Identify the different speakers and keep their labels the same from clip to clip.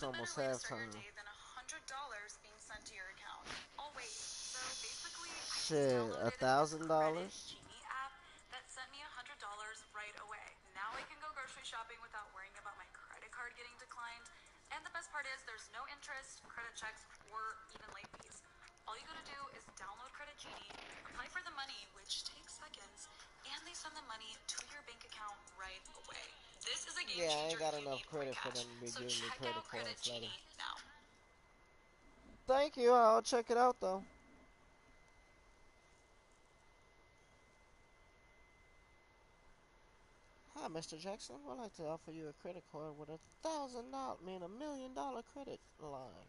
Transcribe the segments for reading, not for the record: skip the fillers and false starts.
Speaker 1: It's
Speaker 2: The better
Speaker 1: almost
Speaker 2: way to start your
Speaker 1: halftime.
Speaker 2: day than $100 being sent to your account. Oh wait, so basically I just
Speaker 1: Shit,
Speaker 2: downloaded this Credit
Speaker 1: $1,000.
Speaker 2: Genie app that sent me $100 right away. Now I can go grocery shopping without worrying about my credit card getting declined. And the best part is there's no interest, credit checks, or even late fees. All you gotta do is download Credit Genie, apply for the money, which takes seconds, and they send the money to your bank account right away. This is a game
Speaker 1: Yeah, I ain't
Speaker 2: changer
Speaker 1: got
Speaker 2: if you
Speaker 1: enough
Speaker 2: need quick
Speaker 1: credit for
Speaker 2: cash.
Speaker 1: them to be
Speaker 2: So
Speaker 1: giving me
Speaker 2: check
Speaker 1: credit
Speaker 2: out Credit
Speaker 1: cards later.
Speaker 2: Genie now.
Speaker 1: Thank you. I'll check it out though. Hi, Mr. Jackson. I'd like to offer you a credit card with $1,000, $1 million credit line.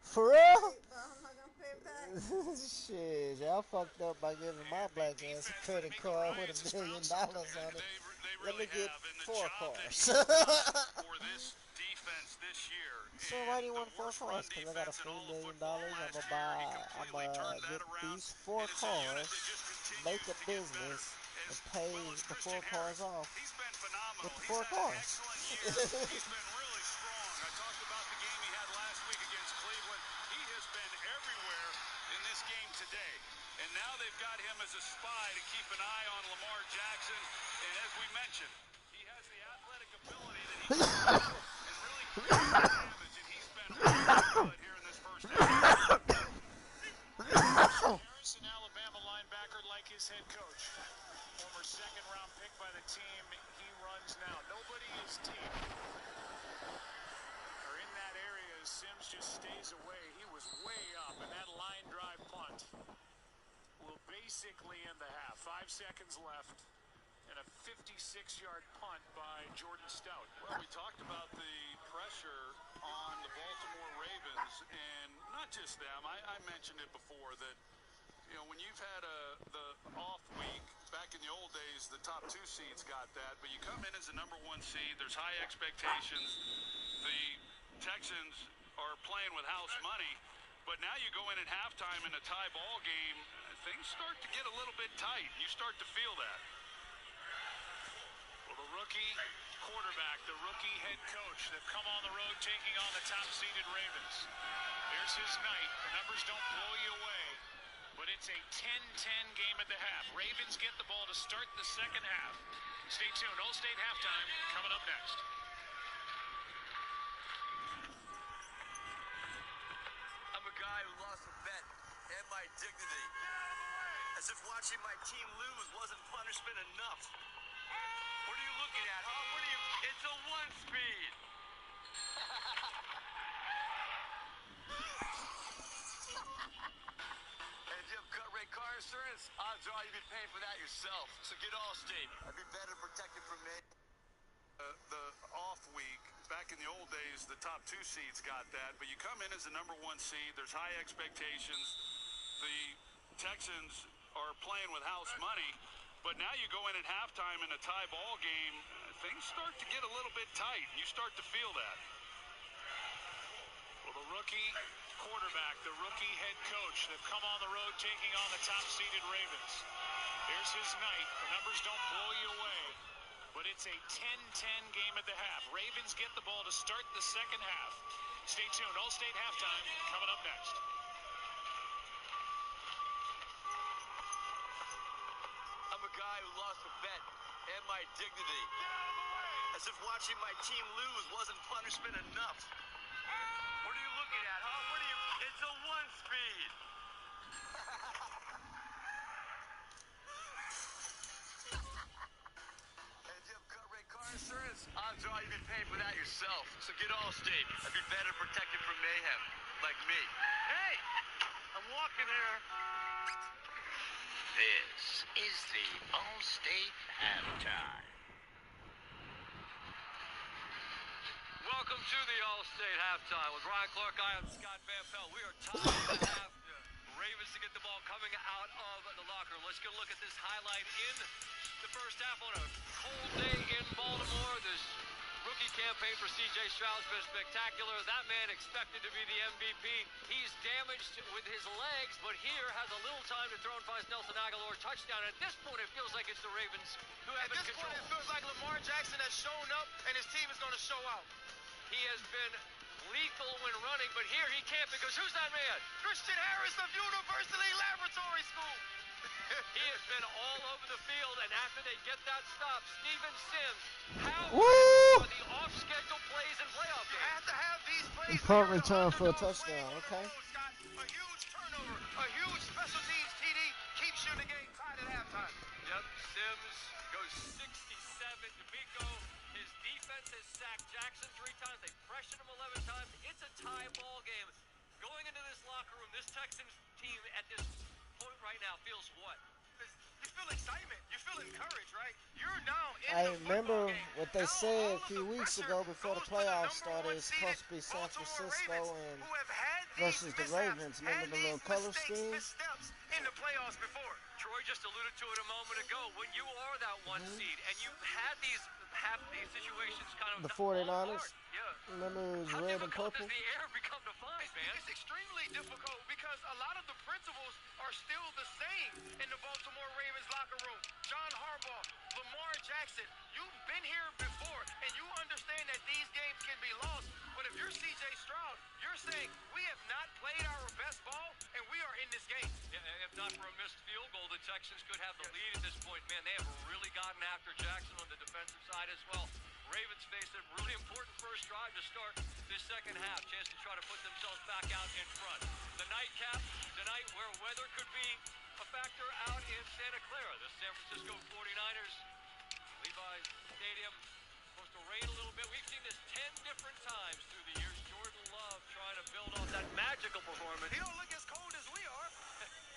Speaker 1: For real?
Speaker 3: But I'm not gonna pay back.
Speaker 1: Shit, y'all fucked up by giving my black ass a credit card with $1 million on it.
Speaker 4: They
Speaker 1: Let
Speaker 4: really
Speaker 1: me get
Speaker 4: have, and the
Speaker 1: 4 cars.
Speaker 4: job that he's done for this defense this year,
Speaker 1: So why do
Speaker 4: and
Speaker 1: you
Speaker 4: the
Speaker 1: want four
Speaker 4: worst run
Speaker 1: cars? Because I got a
Speaker 4: defense in
Speaker 1: free
Speaker 4: all of
Speaker 1: $1 million.
Speaker 4: football
Speaker 1: I'm
Speaker 4: last
Speaker 1: gonna
Speaker 4: year, he
Speaker 1: buy. I'm
Speaker 4: completely
Speaker 1: gonna
Speaker 4: turned that
Speaker 1: get
Speaker 4: around,
Speaker 1: these
Speaker 4: and
Speaker 1: four
Speaker 4: it's a unit that
Speaker 1: cars,
Speaker 4: just
Speaker 1: make
Speaker 4: continues
Speaker 1: a
Speaker 4: to get better.
Speaker 1: business, and
Speaker 4: As
Speaker 1: pay
Speaker 4: well as
Speaker 1: the
Speaker 4: Christian
Speaker 1: 4 cars
Speaker 4: Harris,
Speaker 1: off
Speaker 4: he's been
Speaker 1: with
Speaker 4: phenomenal.
Speaker 1: the
Speaker 4: He's
Speaker 1: four
Speaker 4: had an
Speaker 1: cars.
Speaker 4: excellent year. He's been really strong. I talked about the game he had last week against Cleveland. He has been everywhere in this game today. And now they've got him as a spy to keep an eye on Lamar Jackson. And as we mentioned, he has the athletic ability that he can go and really create some damage. And he's been awfully good here in this first half.
Speaker 5: Christian Harris, an Alabama linebacker, like his head coach. Former second-round pick by the team he runs now. Nobody is deep or in that area as Sims just stays away. He was way up, and that line drive punt will basically end the half. 5 seconds left. And a 56-yard punt by Jordan Stout.
Speaker 4: Well, we talked about the pressure on the Baltimore Ravens, and not just them. I mentioned it before that, you know, when you've had the off week, back in the old days, the top 2 seeds got that, but you come in as the #1 seed, there's high expectations. The Texans are playing with house money, but now you go in at halftime in a tie ball game, things start to get a little bit tight. You start to feel that.
Speaker 5: Well, the rookie quarterback, the rookie head coach, they've come on the road taking on the top-seeded Ravens. Here's his night. The numbers don't blow you away, but it's a 10-10 game at the half. Ravens get the ball to start the second half. Stay tuned. All-State halftime coming up next.
Speaker 6: I'm a guy who lost a bet and my dignity. As if watching my team lose wasn't punishment enough. What are you looking at, huh? It's a 1-speed. And if you have cut rate car insurance, odds are you've been paying for that yourself. So get Allstate. I'd be better protected from me.
Speaker 4: The off week, back in the old days, the top 2 seeds got that, but you come in as the #1 seed, there's high expectations. The Texans are playing with house money, but now you go in at halftime in a tie ball game, things start to get a little bit tight. You start to feel that.
Speaker 5: Well, the rookie quarterback, the rookie head coach, they've come on the road taking on the top-seeded Ravens. Here's his night. The numbers don't blow you away, but it's a 10-10 game at the half. Ravens get the ball to start the second half. Stay tuned. All-State halftime coming up next.
Speaker 6: I'm a guy who lost a bet and my dignity. As if watching my team lose wasn't punishment enough. What are you looking at, huh? It's a 1-speed. And if you have cut rate car insurance, odds are you've been paying for that yourself. So get Allstate. I'd be better protected from mayhem, like me. Hey, I'm walking here.
Speaker 7: This is the All-State Halftime.
Speaker 8: Welcome to the All-State Halftime with Ryan Clark. I am Scott Van Pelt. We are tied at the half. Ravens to get the ball coming out of the locker room. Let's get a look at this highlight in the first half on a cold day in Baltimore. This rookie campaign for C.J. Stroud's been spectacular. That man expected to be the MVP. He's damaged with his legs, but here has a little time to throw and finds Nelson Aguilar. Touchdown. At this point, it feels like it's the Ravens who have
Speaker 9: At this
Speaker 8: control.
Speaker 9: point, it feels like Lamar Jackson has shown up, and his team is going to show out.
Speaker 8: He has been lethal when running, but here he can't because who's that man?
Speaker 6: Christian Harris of University Laboratory School.
Speaker 8: He has been all over the field, and after they get that stop, Steven Sims, how
Speaker 1: Woo!
Speaker 8: are the off-schedule plays in playoff
Speaker 6: You
Speaker 8: games?
Speaker 6: have to have these plays.
Speaker 1: Punt
Speaker 6: when you're
Speaker 1: return
Speaker 6: the
Speaker 1: for a
Speaker 6: underdog
Speaker 1: touchdown,
Speaker 6: playing on the
Speaker 1: okay.
Speaker 6: road, Scott. A huge turnover, a huge special teams TD keeps you in the game tied at halftime.
Speaker 8: Yep, Sims goes 67. D'Amico, his defense has sacked Jackson 3 times. They pressured him 11 times. It's a tie ball game. Going into this locker room, this Texans team at this point right now feels what?
Speaker 6: You feel excitement. You feel encouraged, right? You're now in
Speaker 1: I
Speaker 6: the
Speaker 1: remember
Speaker 6: football game.
Speaker 1: what they
Speaker 6: Now
Speaker 1: said
Speaker 6: all
Speaker 1: a few
Speaker 6: of the
Speaker 1: weeks
Speaker 6: pressure
Speaker 1: ago before the
Speaker 6: goes to
Speaker 1: playoffs
Speaker 6: number
Speaker 1: started.
Speaker 6: one
Speaker 1: It's supposed to be
Speaker 6: seeded
Speaker 1: San
Speaker 6: Baltimore
Speaker 1: Francisco
Speaker 6: Ravens,
Speaker 1: and
Speaker 6: who have had
Speaker 1: versus
Speaker 6: these
Speaker 1: the
Speaker 6: mishaps,
Speaker 1: Ravens.
Speaker 6: had
Speaker 1: Remember the
Speaker 6: these
Speaker 1: little color
Speaker 6: mistakes,
Speaker 1: scheme?
Speaker 6: missteps in the playoffs before.
Speaker 8: Troy just alluded to it a moment ago. When you are that one seed and you've had these situations kind of
Speaker 1: The
Speaker 8: fall
Speaker 1: 49ers.
Speaker 8: apart. Yeah.
Speaker 1: Remember it was
Speaker 8: How
Speaker 1: red and
Speaker 8: difficult
Speaker 1: purple?
Speaker 8: does the air become to find, man?
Speaker 6: It's extremely difficult because a lot of the principles are still the same in the Baltimore Ravens locker room. John Harbaugh, Lamar Jackson, you've been here before and you understand that these games can be lost. But if you're CJ Stroud, you're saying we have not played our best ball and we are in this game.
Speaker 8: Yeah, if not for a missed field goal, the Texans could have the lead at this point. Man, they have really gotten after Jackson on the defensive side as well. Ravens face a really important first drive to start this second half. Chance to try to put themselves back out in front. The nightcap tonight where weather could be a factor out in Santa Clara. The San Francisco 49ers, Levi Stadium, supposed to rain a little bit. We've seen this 10 different times through the years. Jordan Love trying to build off that magical performance.
Speaker 6: He don't look as cold as we are.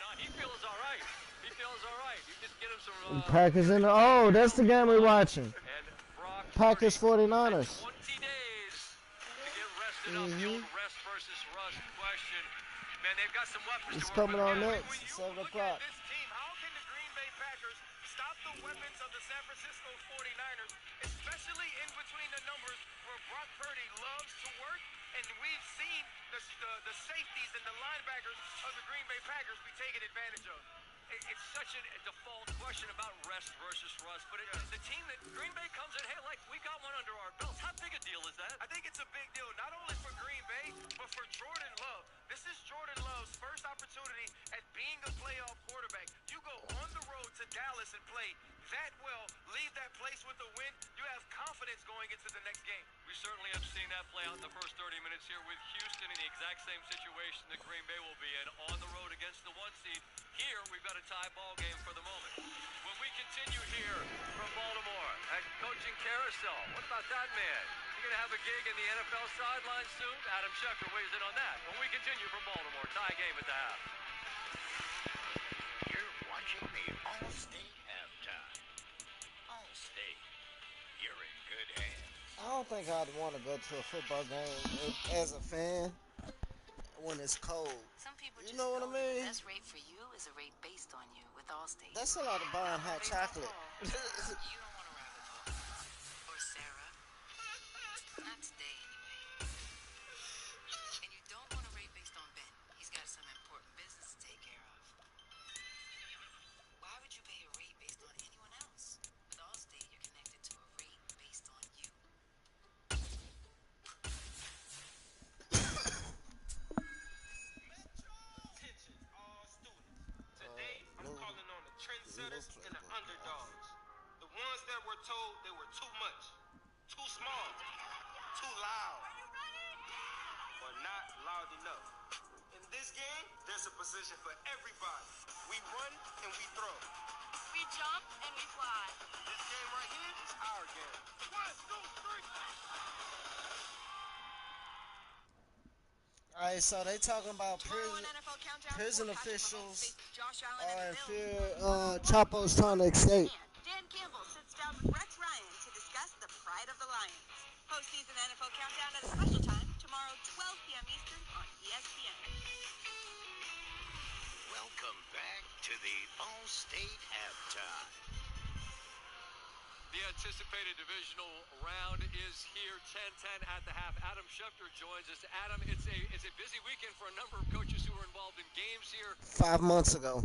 Speaker 8: No, he feels all right. He feels all right. You just get him some...
Speaker 1: Packers in the... Oh, that's the game we're watching.
Speaker 8: And Brock
Speaker 1: Packers
Speaker 8: Purdy
Speaker 1: 49ers.
Speaker 8: had 20 days to get rested up. The old rest versus rust question. Man, they've got some weapons
Speaker 1: It's
Speaker 8: to work
Speaker 1: coming
Speaker 8: with.
Speaker 1: on
Speaker 8: Yeah,
Speaker 1: next,
Speaker 6: When you
Speaker 1: 7
Speaker 6: look
Speaker 1: o'clock.
Speaker 6: at this team, how can the Green Bay Packers stop the weapons of the San Francisco 49ers, especially in between the numbers where Brock Purdy loves to work, and we've seen the safeties and the linebackers of the Green Bay Packers be taken advantage of.
Speaker 8: It's such a default question about rest versus rust, but the team that Green Bay comes in, hey, like, we got one under our belts. How big a deal is that?
Speaker 6: I think it's a big deal, not only for Green Bay, but for Jordan Love. This is Jordan Love's first opportunity at being a playoff quarterback. You go on the road to Dallas and play that well, leave that place with a win, you have confidence going into the next game.
Speaker 8: We certainly have seen that play out in the first 30 minutes here with Houston in the exact same situation that Green Bay will be in on the road against the 1 seed. Here, we've got a tie ball game for the moment. When we continue here from Baltimore at coaching carousel, what about that man? You going to have a gig in the NFL sideline soon? Adam Schefter weighs in on that. When we continue from Baltimore, tie game at the half.
Speaker 7: You're watching the All-State Halftime. All-State, you're in good hands.
Speaker 1: I don't think I'd want to go to a football game as a fan when it's cold.
Speaker 3: Some people
Speaker 1: You
Speaker 3: just
Speaker 1: know what I
Speaker 3: that
Speaker 1: mean?
Speaker 3: the best rate for you is a rate based on you with Allstate.
Speaker 1: That's a lot of buying hot chocolate.
Speaker 3: You don't want to ride with Paul or Sarah. Not today, anyway. And you don't want a rate based on Ben. He's got some important business to take care of. Why would you pay a rate based on anyone else? With Allstate, you're connected to a rate based on you.
Speaker 6: Attention, all students. Today, I'm calling on the trendsetters and the underdogs. The ones that were told they were too much, too small, too loud, or not loud enough. In this game, there's a position for everybody. We run and we throw.
Speaker 2: We jump and we fly.
Speaker 6: This game right here is our game. 1, 2, 3.
Speaker 1: Alright, so they talking about
Speaker 2: Tomorrow on NFL Countdown,
Speaker 1: prison
Speaker 2: Patrick
Speaker 1: officials
Speaker 2: Mahomes faces Josh Allen
Speaker 1: are
Speaker 2: and
Speaker 1: in
Speaker 2: the
Speaker 1: fear.
Speaker 2: Bills.
Speaker 1: Chapo's trying to escape.
Speaker 2: And Dan Campbell sits down with Rex Ryan to discuss the pride of the Lions. Postseason NFL Countdown at a special time tomorrow, 12 p.m. Eastern on ESPN.
Speaker 7: Welcome back to the All-State Halftime.
Speaker 8: The anticipated divisional round is here, 10-10 at the half. Adam Schefter joins us. Adam, it's a busy weekend for a number of coaches who are involved in games here.
Speaker 1: 5 months ago.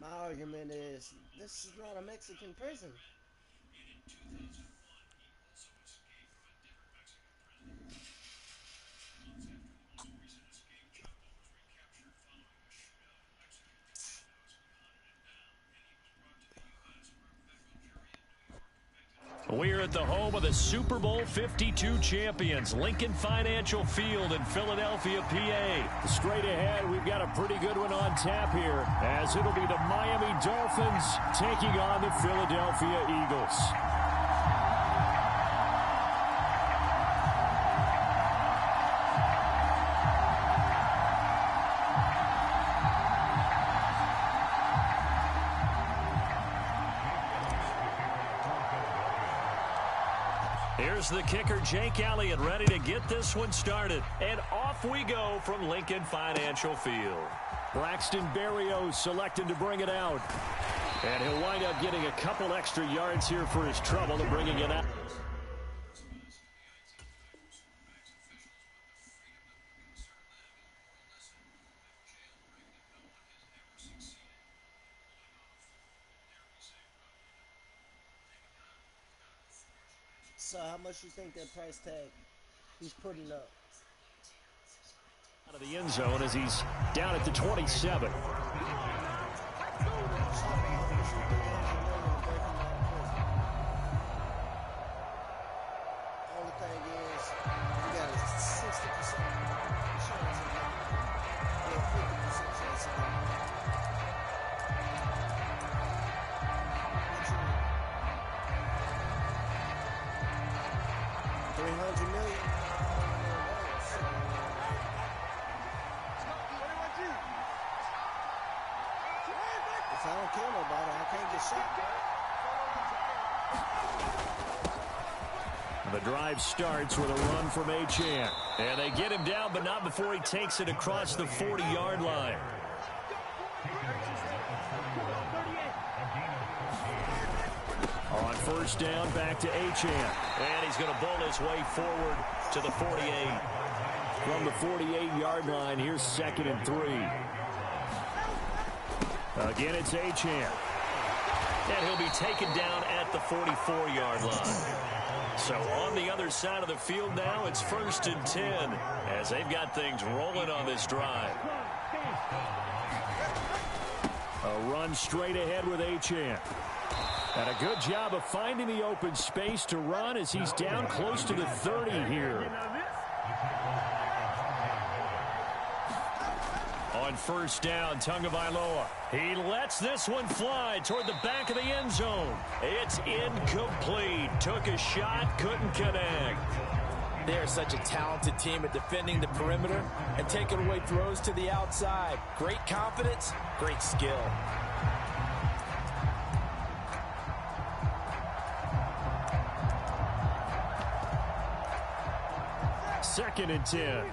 Speaker 1: My argument is this is not a Mexican prison.
Speaker 9: We're at the home of the Super Bowl 52 champions, Lincoln Financial Field in Philadelphia, PA. Straight ahead, we've got a pretty good one on tap here, as it'll be the Miami Dolphins taking on the Philadelphia Eagles. Here's the kicker, Jake Elliott, ready to get this one started. And off we go from Lincoln Financial Field. Braxton Berrios selected to bring it out. And he'll wind up getting a couple extra yards here for his trouble and bringing it out.
Speaker 1: So how much you think that price tag he's putting up?
Speaker 9: Out of the end zone as he's down at the 27.
Speaker 1: Only thing is, you got a 60% chance of it. Or 50% chance of it. $300 million. If I don't kill nobody, I can't get shot.
Speaker 9: The drive starts with a run from Achane. And they get him down, but not before he takes it across the 40-yard line. On first down, back to Achane. And he's going to bowl his way forward to the 48. From the 48-yard line, here's 2nd and 3. Again, it's Achane. And he'll be taken down at the 44-yard line. So on the other side of the field now, it's 1st and 10 as they've got things rolling on this drive. A run straight ahead with Achane. And a good job of finding the open space to run as he's down close to the 30 here. On first down, Tagovailoa. He lets this one fly toward the back of the end zone. It's incomplete. Took a shot, couldn't connect.
Speaker 10: They're such a talented team at defending the perimeter and taking away throws to the outside. Great confidence, great skill.
Speaker 9: Second and 10.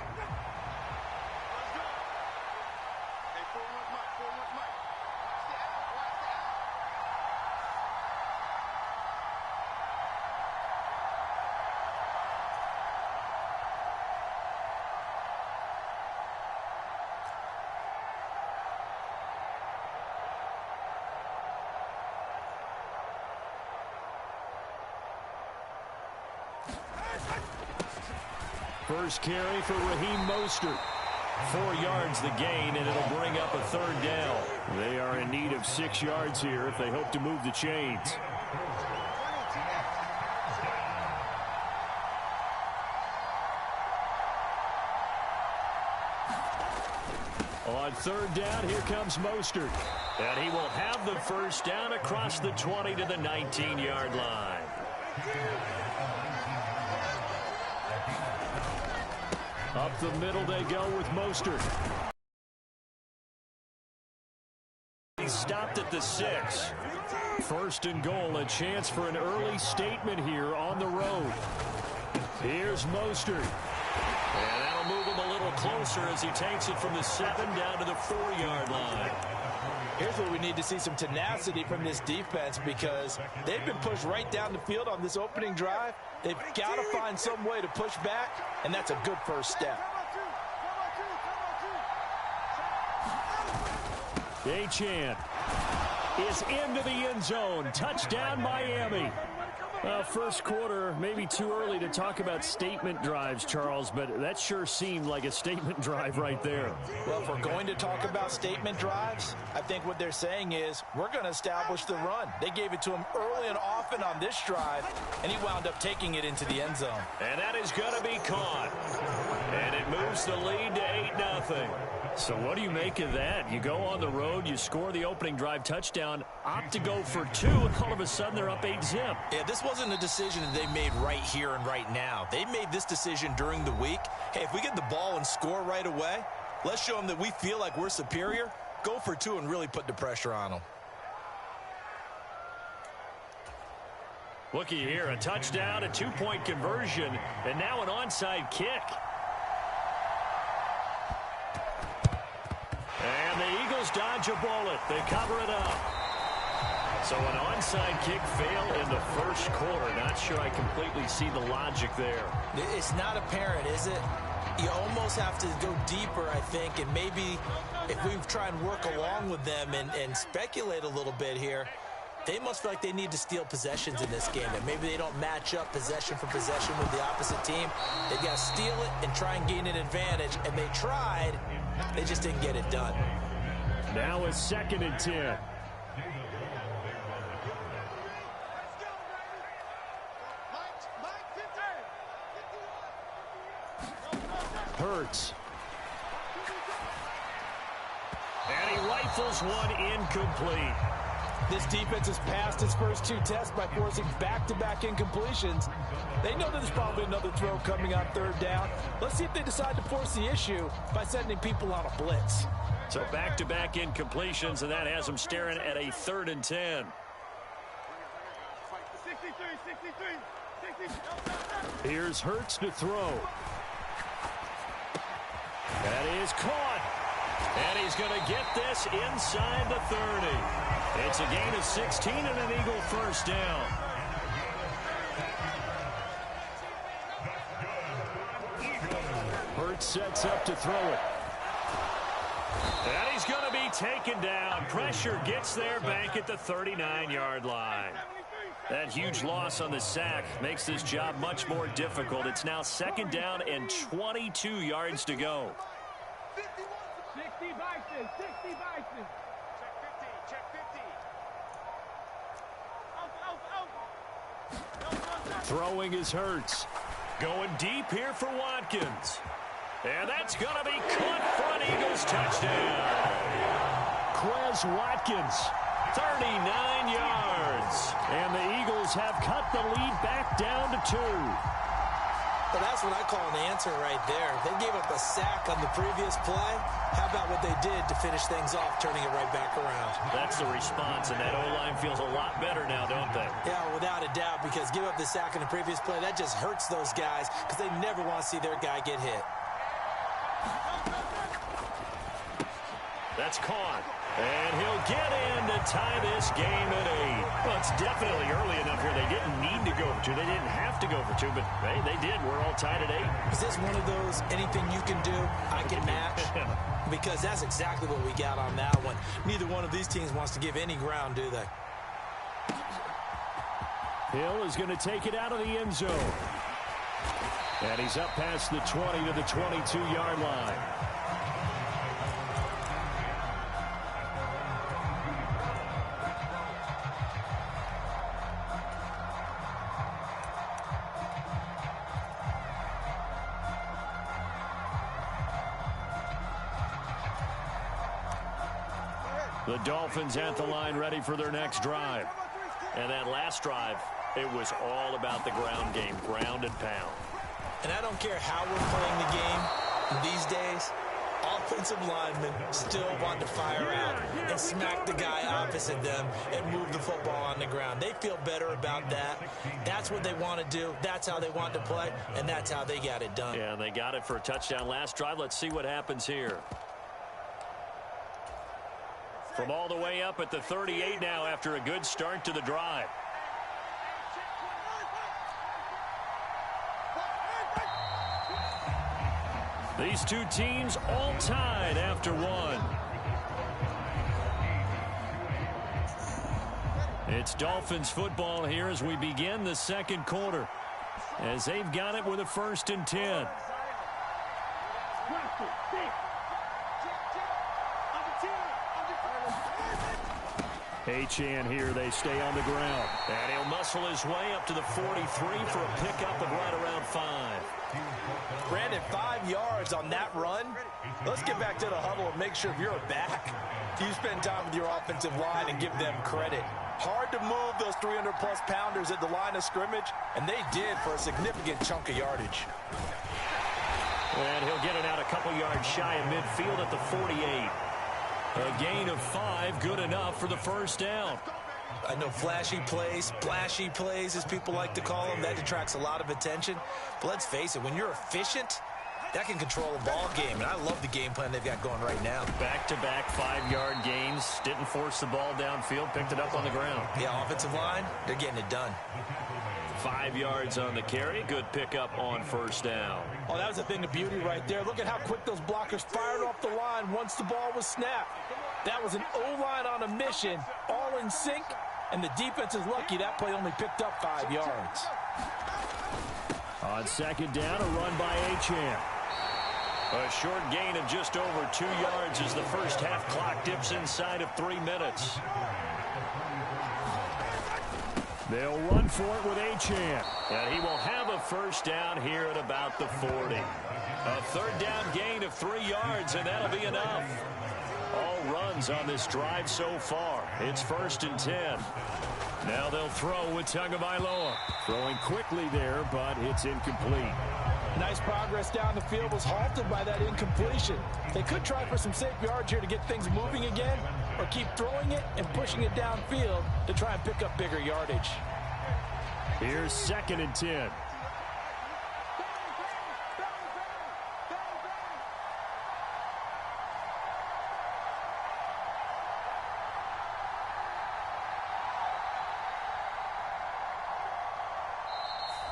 Speaker 9: First carry for Raheem Mostert. 4 yards the gain, and it'll bring up a 3rd down. They are in need of 6 yards here if they hope to move the chains. On 3rd down, here comes Mostert. And he will have the first down across the 20 to the 19-yard line. Up the middle they go with Mostert. He stopped at the 6. 1st and goal, a chance for an early statement here on the road. Here's Mostert. And that'll move him a little closer as he takes it from the 7 down to the 4-yard line.
Speaker 10: Here's where we need to see some tenacity from this defense because they've been pushed right down the field on this opening drive. They've got to find some way to push back, and that's a good first step.
Speaker 9: Achane. is into the end zone. Touchdown, Miami. First quarter, maybe too early to talk about statement drives, Charles, but that sure seemed like a statement drive right there.
Speaker 10: Well, if we're going to talk about statement drives, I think what they're saying is we're going to establish the run. They gave it to him early and often on this drive, and he wound up taking it into the end zone.
Speaker 9: And that is going to be caught. And it moves the lead to 8-0. So what do you make of that? You go on the road, you score the opening drive touchdown, opt to go for 2, and all of a sudden they're up 8-zip.
Speaker 10: Yeah, this wasn't a decision that they made right here and right now. They made this decision during the week. Hey, if we get the ball and score right away, let's show them that we feel like we're superior. Go for 2 and really put the pressure on them.
Speaker 9: Looky here, a touchdown, a 2-point conversion, and now an onside kick. And the Eagles dodge a bullet. They cover it up. So an onside kick fail in the first quarter. Not sure I completely see the logic there.
Speaker 10: It's not apparent, is it? You almost have to go deeper, I think, and maybe if we try and work along with them and speculate a little bit here, they must feel like they need to steal possessions in this game, and maybe they don't match up possession for possession with the opposite team. They've got to steal it and try and gain an advantage, and they tried. They just didn't get it done.
Speaker 9: Now a 2nd and 10. Hurts. And he rifles one incomplete.
Speaker 10: This defense has passed its first 2 tests by forcing back-to-back incompletions. They know that there's probably another throw coming on 3rd down. Let's see if they decide to force the issue by sending people on a blitz.
Speaker 9: So back-to-back incompletions, and that has them staring at a 3rd and 10. Here's Hurts to throw. That is caught. And he's going to get this inside the 30. It's a gain of 16 and an Eagle first down. Hurts sets up to throw it. And he's going to be taken down. Pressure gets there back at the 39-yard line. That huge loss on the sack makes this job much more difficult. It's now 2nd down and 22 yards to go.
Speaker 11: 60 Bison, 60 Bison. Check 50, check 50.
Speaker 9: Throwing is Hurts. Going deep here for Watkins. And that's going to be caught for an Eagles touchdown. Quez Watkins, 39 yards. And the Eagles have cut the lead back down to 2.
Speaker 10: Well, that's what I call an answer right there. They gave up a sack on the previous play. How about what they did to finish things off, turning it right back around?
Speaker 9: That's the response, and that O-line feels a lot better now, don't they?
Speaker 10: Yeah, without a doubt, because give up the sack in the previous play, that just hurts those guys because they never want to see their guy get hit.
Speaker 9: That's caught. And he'll get in to tie this game at 8. Well, it's definitely early enough where they didn't need to go for 2. They didn't have to go for 2, but, hey, they did. We're all tied at 8.
Speaker 10: Is this one of those anything you can do, I can match? Because that's exactly what we got on that one. Neither one of these teams wants to give any ground, do they?
Speaker 9: Hill is going to take it out of the end zone. And he's up past the 20 to the 22-yard line. The Dolphins at the line ready for their next drive. And that last drive, it was all about the ground game, ground and pound.
Speaker 10: And I don't care how we're playing the game these days, offensive linemen still want to fire out and smack the guy opposite them and move the football on the ground. They feel better about that. That's what they want to do. That's how they want to play, and that's how they got it done.
Speaker 9: Yeah, and they got it for a touchdown last drive. Let's see what happens here. From all the way up at the 38 now after a good start to the drive. These two teams all tied after one. It's Dolphins football here as we begin the second quarter, as they've got it with a 1st and 10. Achane here, they stay on the ground. And he'll muscle his way up to the 43 for a pickup of right around 5.
Speaker 10: Brandon, 5 yards on that run. Let's get back to the huddle and make sure if you're a back, you spend time with your offensive line and give them credit. Hard to move those 300-plus pounders at the line of scrimmage, and they did for a significant chunk of yardage.
Speaker 9: And he'll get it out a couple yards shy of midfield at the 48. A gain of 5, good enough for the 1st down.
Speaker 10: I know flashy plays, splashy plays, as people like to call them, that detracts a lot of attention. But let's face it, when you're efficient, that can control a ball game. And I love the game plan they've got going right now.
Speaker 9: Back-to-back 5-yard gains. Didn't force the ball downfield. Picked it up on the ground.
Speaker 10: Yeah, offensive line, they're getting it done.
Speaker 9: 5 yards on the carry. Good pickup on 1st down.
Speaker 10: Oh, that was a thing of beauty right there. Look at how quick those blockers fired off the line once the ball was snapped. That was an O-line on a mission, all in sync, and the defense is lucky that play only picked up 5 yards.
Speaker 9: On 2nd down, a run by Achane. A short gain of just over 2 yards as the first half clock dips inside of 3 minutes. They'll run for it with Achane. And he will have a 1st down here at about the 40. A 3rd down gain of 3 yards, and that'll be enough. All runs on this drive so far. It's 1st and 10. Now they'll throw with Tagovailoa. Throwing quickly there, but it's incomplete.
Speaker 10: Nice progress down the field was halted by that incompletion. They could try for some safe yards here to get things moving again, or keep throwing it and pushing it downfield to try and pick up bigger yardage.
Speaker 9: Here's 2nd and 10.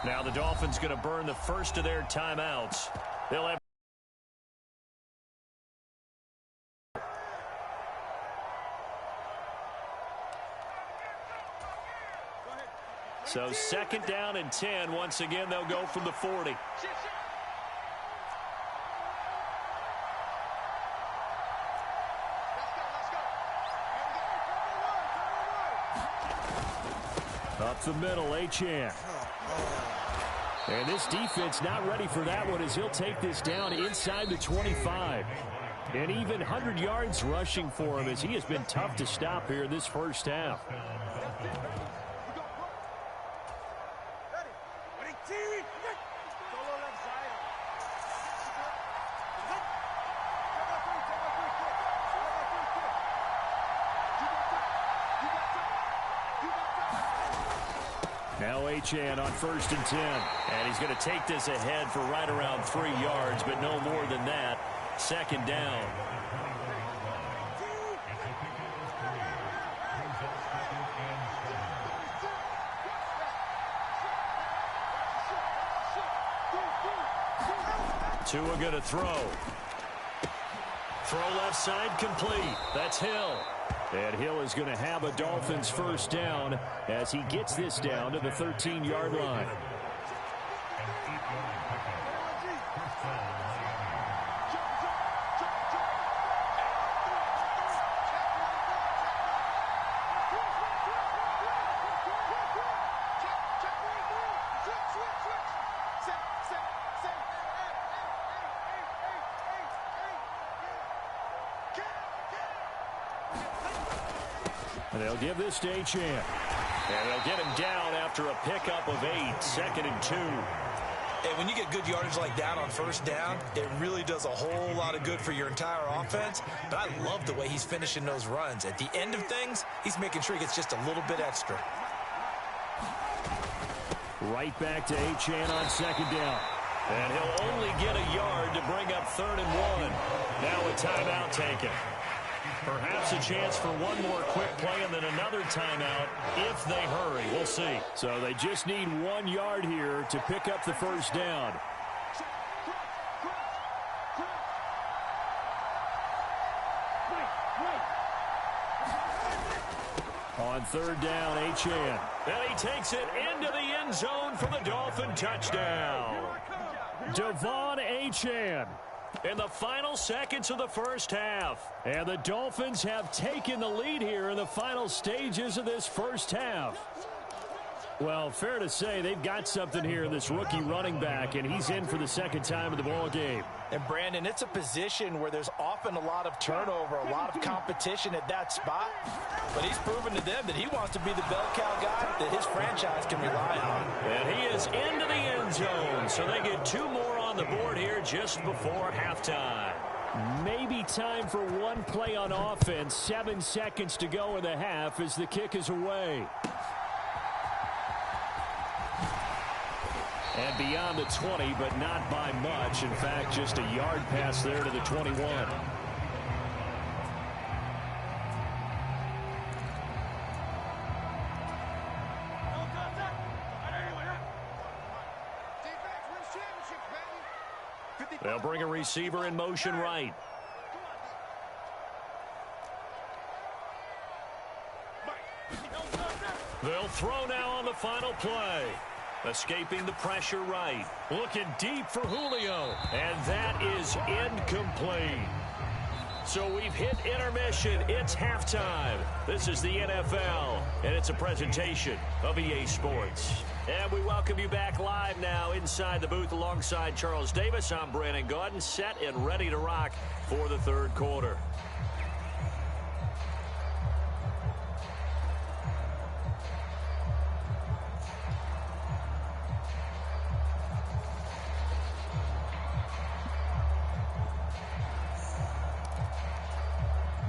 Speaker 9: Now the Dolphins going to burn the first of their timeouts. They'll have so 2nd down and 10. Once again, they'll go from the 40. Up the middle, Achane. And this defense not ready for that one as he'll take this down inside the 25. And even 100 yards rushing for him as he has been tough to stop here this first half. Now Achane on 1st and 10. And he's going to take this ahead for right around 3 yards, but no more than that. 2nd down. Tua going to throw. Throw left side complete. That's Hill. And Hill is going to have a Dolphins 1st down as he gets this down to the 13-yard line. And they'll give this to Achane. And they'll get him down after a pickup of 8. 2nd and 2.
Speaker 10: And when you get good yardage like that on 1st down, it really does a whole lot of good for your entire offense. But I love the way he's finishing those runs. At the end of things, he's making sure he gets just a little bit extra.
Speaker 9: Right back to Achane on 2nd down. And he'll only get a yard to bring up 3rd and 1. Now a timeout taken. Perhaps a chance for one more quick play and then another timeout if they hurry. We'll see. So they just need 1 yard here to pick up the 1st down. On third down, Achane. And he takes it into the end zone for the Dolphin touchdown. Devon Achane in the final seconds of the first half. And the Dolphins have taken the lead here in the final stages of this first half. Well, fair to say they've got something here in this rookie running back, and he's in for the second time of the ball game.
Speaker 10: And, Brandon, it's a position where there's often a lot of turnover, a lot of competition at that spot. But he's proven to them that he wants to be the bell cow guy that his franchise can rely on.
Speaker 9: And he is into the end zone, so they get 2 more on the board here just before halftime. Maybe time for one play on offense. 7 seconds to go in the half as the kick is away. And beyond the 20, but not by much. In fact, just a yard pass there to the 21. They'll bring a receiver in motion right. They'll throw now on the final play. Escaping the pressure right. Looking deep for Julio. And that is incomplete. So we've hit intermission. It's halftime. This is the NFL, and it's a presentation of EA Sports. And we welcome you back live now inside the booth alongside Charles Davis. I'm Brandon Gaudin, set and ready to rock for the third quarter.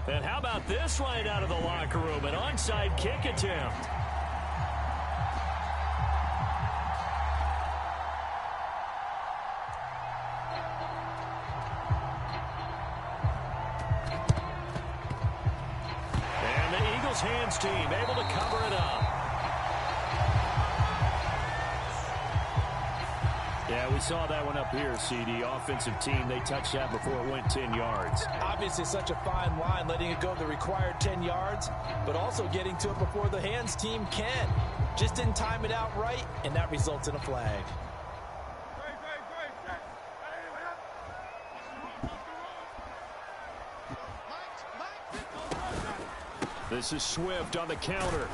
Speaker 9: And how about this right out of the locker room? An onside kick attempt. And the Eagles hands team able to cover it up. Yeah, we saw that one up here, CD. Offensive team, they touched that before it went 10 yards.
Speaker 10: Obviously, such a fine line, letting it go the required 10 yards, but also getting to it before the hands team can. Just didn't time it out right, and that results in a flag.
Speaker 9: This is Swift on the counter.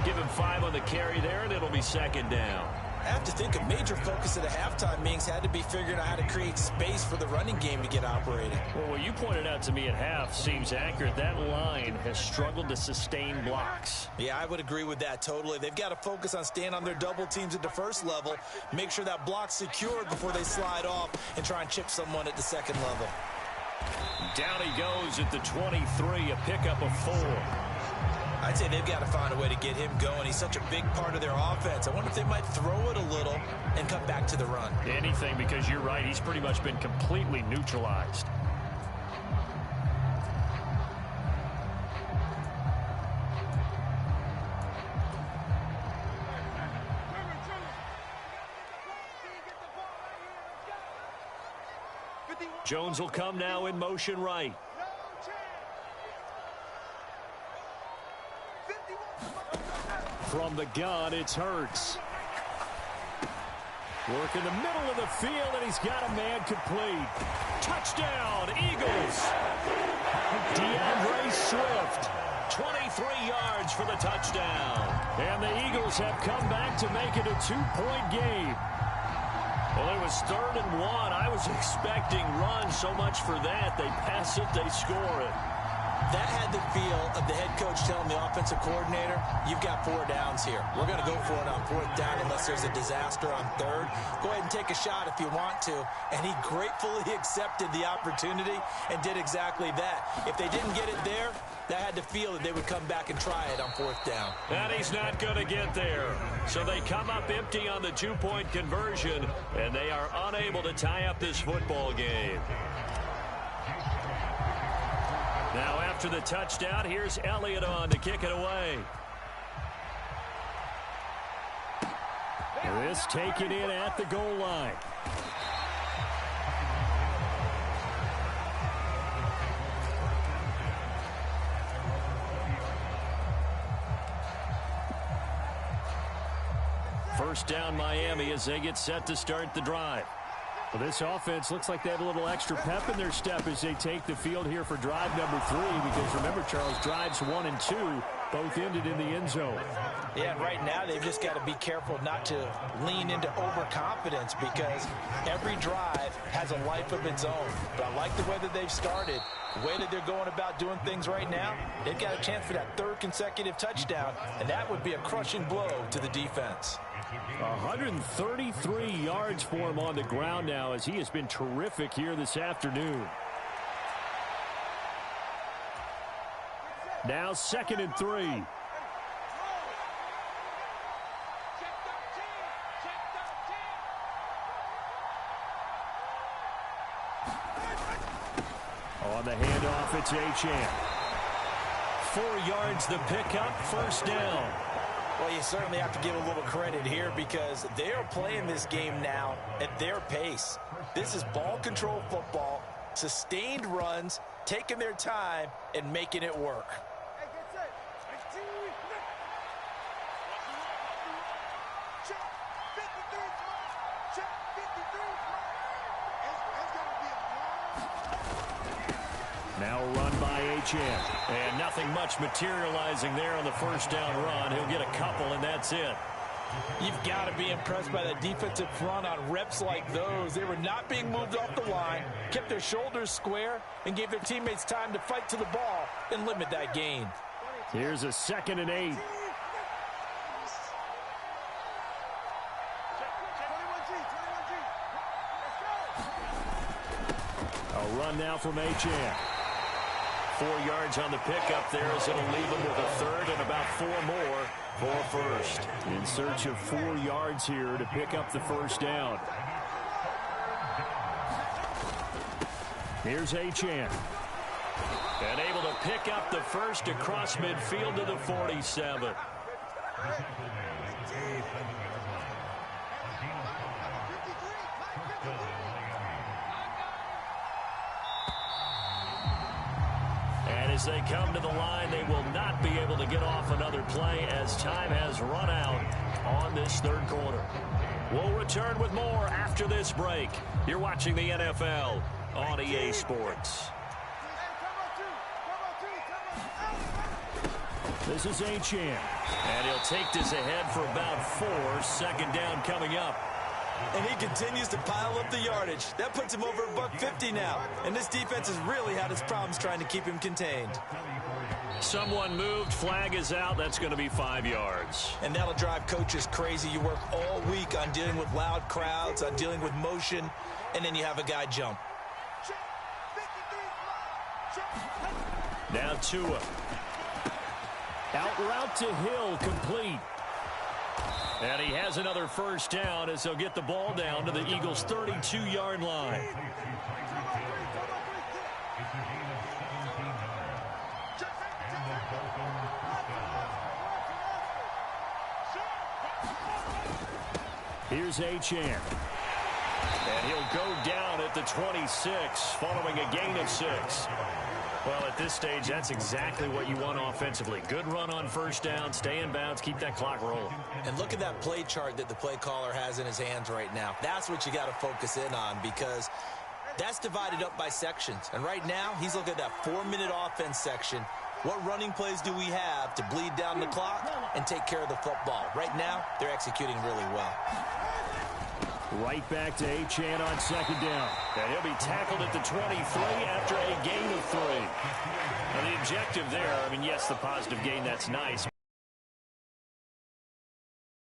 Speaker 9: Give him 5 on the carry there, and it'll be second down.
Speaker 10: I have to think a major focus at a halftime meetings had to be figuring out how to create space for the running game to get operating.
Speaker 9: Well, what you pointed out to me at half seems accurate. That line has struggled to sustain blocks.
Speaker 10: Yeah, I would agree with that totally. They've got to focus on staying on their double teams at the first level, make sure that block's secured before they slide off and try and chip someone at the second level.
Speaker 9: Down he goes at the 23, a pickup of 4.
Speaker 10: I'd say they've got to find a way to get him going. He's such a big part of their offense. I wonder if they might throw it a little and come back to the run.
Speaker 9: Anything, because you're right. He's pretty much been completely neutralized. Jones will come now in motion right. From the gun, it's Hurts. Work in the middle of the field, and he's got a man complete. Touchdown, Eagles. DeAndre Swift, 23 yards for the touchdown. And the Eagles have come back to make it a 2-point game. Well, it was 3rd and 1. I was expecting runs, so much for that. They pass it, they score it.
Speaker 10: That had the feel of the head coach telling the offensive coordinator, you've got 4 downs here. We're going to go for it on 4th down unless there's a disaster on 3rd. Go ahead and take a shot if you want to. And he gratefully accepted the opportunity and did exactly that. If they didn't get it there, that had the feel that they would come back and try it on 4th down.
Speaker 9: And he's not going to get there. So they come up empty on the 2-point conversion, and they are unable to tie up this football game. Now after the touchdown, here's Elliott on to kick it away. This taken in at the goal line. First down Miami as they get set to start the drive. Well, this offense looks like they have a little extra pep in their step as they take the field here for drive number 3, because remember, Charles, drives 1 and 2 both ended in the end zone.
Speaker 10: Yeah, and right now they've just got to be careful not to lean into overconfidence, because every drive has a life of its own. But I like the way that they've started, the way that they're going about doing things right now. They've got a chance for that 3rd consecutive touchdown, and that would be a crushing blow to the defense.
Speaker 9: 133 yards for him on the ground now, as he has been terrific here this afternoon. Now 2nd and 3. On the handoff, it's Achane. 4 yards the pickup, first down.
Speaker 10: Well, you certainly have to give a little credit here, because they are playing this game now at their pace. This is ball control football, sustained runs, taking their time and making it work.
Speaker 9: Now a run by Achane. And nothing much materializing there on the first down run. He'll get a couple, and that's it.
Speaker 10: You've got to be impressed by the defensive front on reps like those. They were not being moved off the line, kept their shoulders square, and gave their teammates time to fight to the ball and limit that gain.
Speaker 9: Here's a 2nd and 8. A run now from Achane. 4 yards on the pickup there, as it'll leave him with a 3rd and about 4 more for first. In search of 4 yards here to pick up the first down. Here's Achane. And able to pick up the first across midfield to the 47. And as they come to the line, they will not be able to get off another play, as time has run out on this 3rd quarter. We'll return with more after this break. You're watching the NFL on EA Sports. This is Achane. And he'll take this ahead for about 4. 2nd down coming up.
Speaker 10: And he continues to pile up the yardage. That puts him over $150 now. And this defense has really had its problems trying to keep him contained.
Speaker 9: Someone moved. Flag is out. That's going to be 5 yards.
Speaker 10: And that'll drive coaches crazy. You work all week on dealing with loud crowds, on dealing with motion, and then you have a guy jump.
Speaker 9: Now Tua. Out route to Hill, complete. And he has another first down as they'll get the ball down to the Eagles' 32-yard line. Here's Achane. And he'll go down at the 26, following a gain of 6. Well, at this stage, that's exactly what you want offensively. Good run on first down, stay in bounds, keep that clock rolling.
Speaker 10: And look at that play chart that the play caller has in his hands right now. That's what you got to focus in on, because that's divided up by sections. And right now, he's looking at that 4-minute offense section. What running plays do we have to bleed down the clock and take care of the football? Right now, they're executing really well.
Speaker 9: Right back to Achane on 2nd down. And he'll be tackled at the 23 after a gain of 3. And the objective there, I mean, yes, the positive gain, that's nice.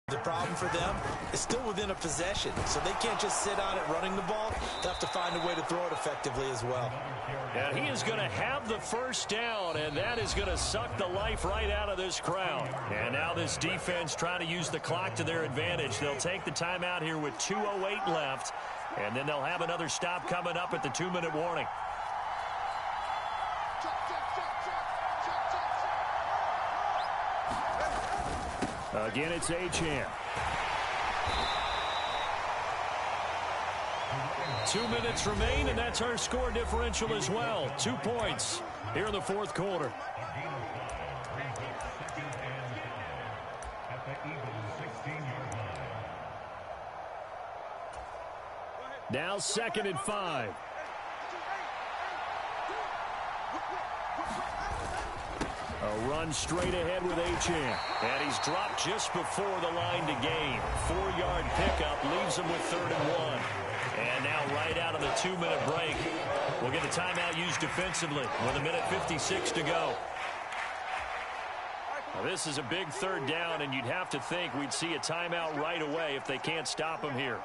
Speaker 10: The problem for them is still within a possession, so they can't just sit on it running the ball. They have to find a way to throw it effectively as well.
Speaker 9: And he is going to have the first down, and that is going to suck the life right out of this crowd. And now this defense trying to use the clock to their advantage. They'll take the timeout here with 2:08 left, and then they'll have another stop coming up at the 2-minute warning. Again, it's Achane. 2 minutes remain, and that's our score differential as well. 2 points here in the 4th quarter. Now 2nd and 5. A run straight ahead with Achane. And he's dropped just before the line to gain. 4-yard pickup leaves him with 3rd and 1. And now right out of the 2-minute break, we'll get a timeout used defensively with 1:56 to go. Now, this is a big 3rd down, and you'd have to think we'd see a timeout right away if they can't stop him here.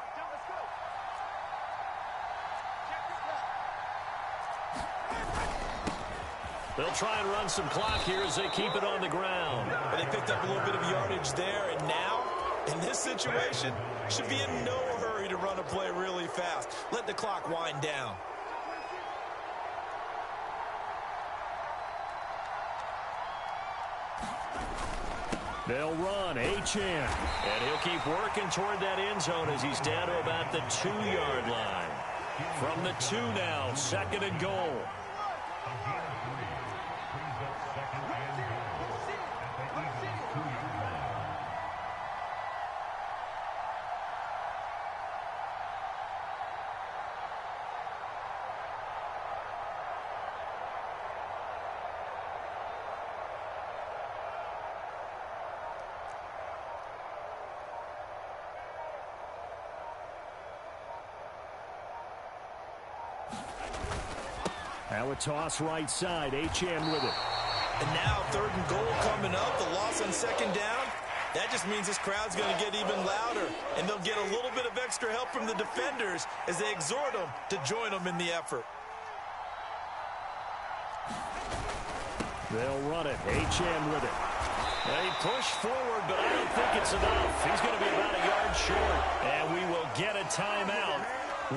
Speaker 9: They'll try and run some clock here as they keep it on the ground.
Speaker 10: But they picked up a little bit of yardage there, and now, in this situation, should be in no hurry to run a play really fast. Let the clock wind down.
Speaker 9: They'll run, Achane. And he'll keep working toward that end zone as he's down to about the 2-yard line. From the 2 now, 2nd and goal. Now a toss right side. Achane with it.
Speaker 10: And now 3rd and goal coming up. The loss on 2nd down. That just means this crowd's going to get even louder. And they'll get a little bit of extra help from the defenders as they exhort them to join them in the effort.
Speaker 9: They'll run it. Achane with it. They push forward, but I don't think it's enough. He's going to be about a yard short. And we will get a timeout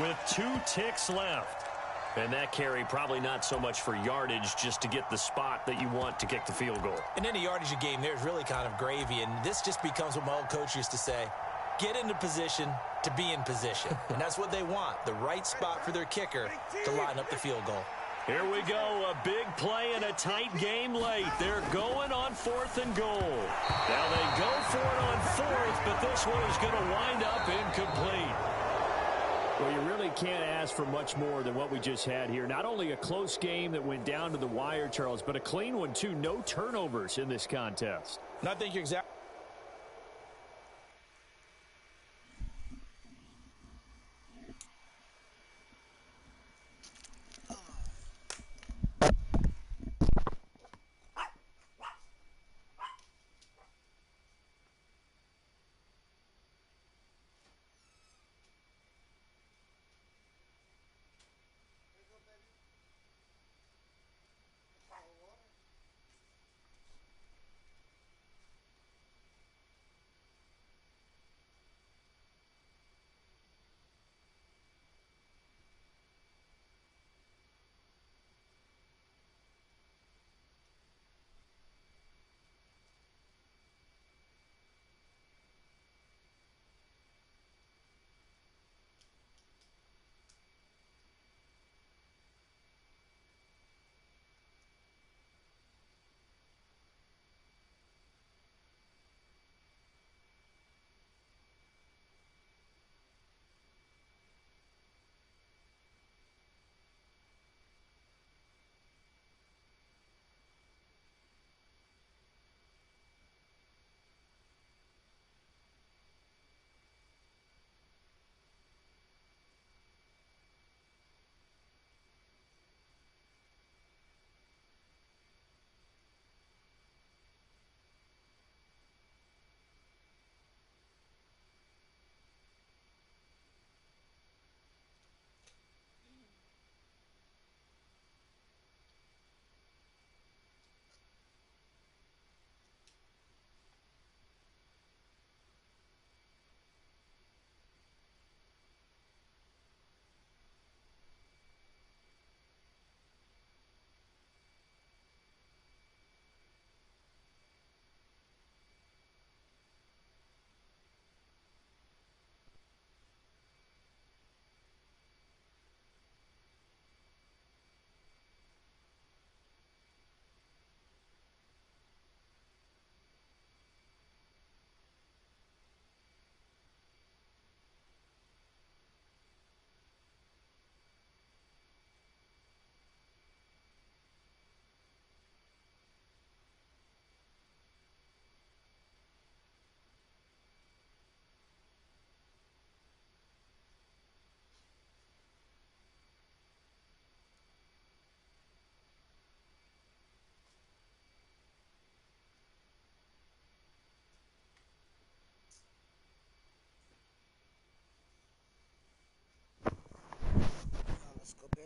Speaker 9: with 2 ticks left. And that carry probably not so much for yardage, just to get the spot that you want to kick the field goal.
Speaker 10: In any yardage game, there's really kind of gravy, and this just becomes what my old coach used to say, get into position to be in position. And that's what they want, the right spot for their kicker to line up the field goal.
Speaker 9: Here we go, a big play in a tight game late. They're going on 4th and goal. Now they go for it on 4th, but this one is going to wind up incomplete. Well, you really can't ask for much more than what we just had here. Not only a close game that went down to the wire, Charles, but a clean one, too. No turnovers in this contest.
Speaker 10: And I think you're exactly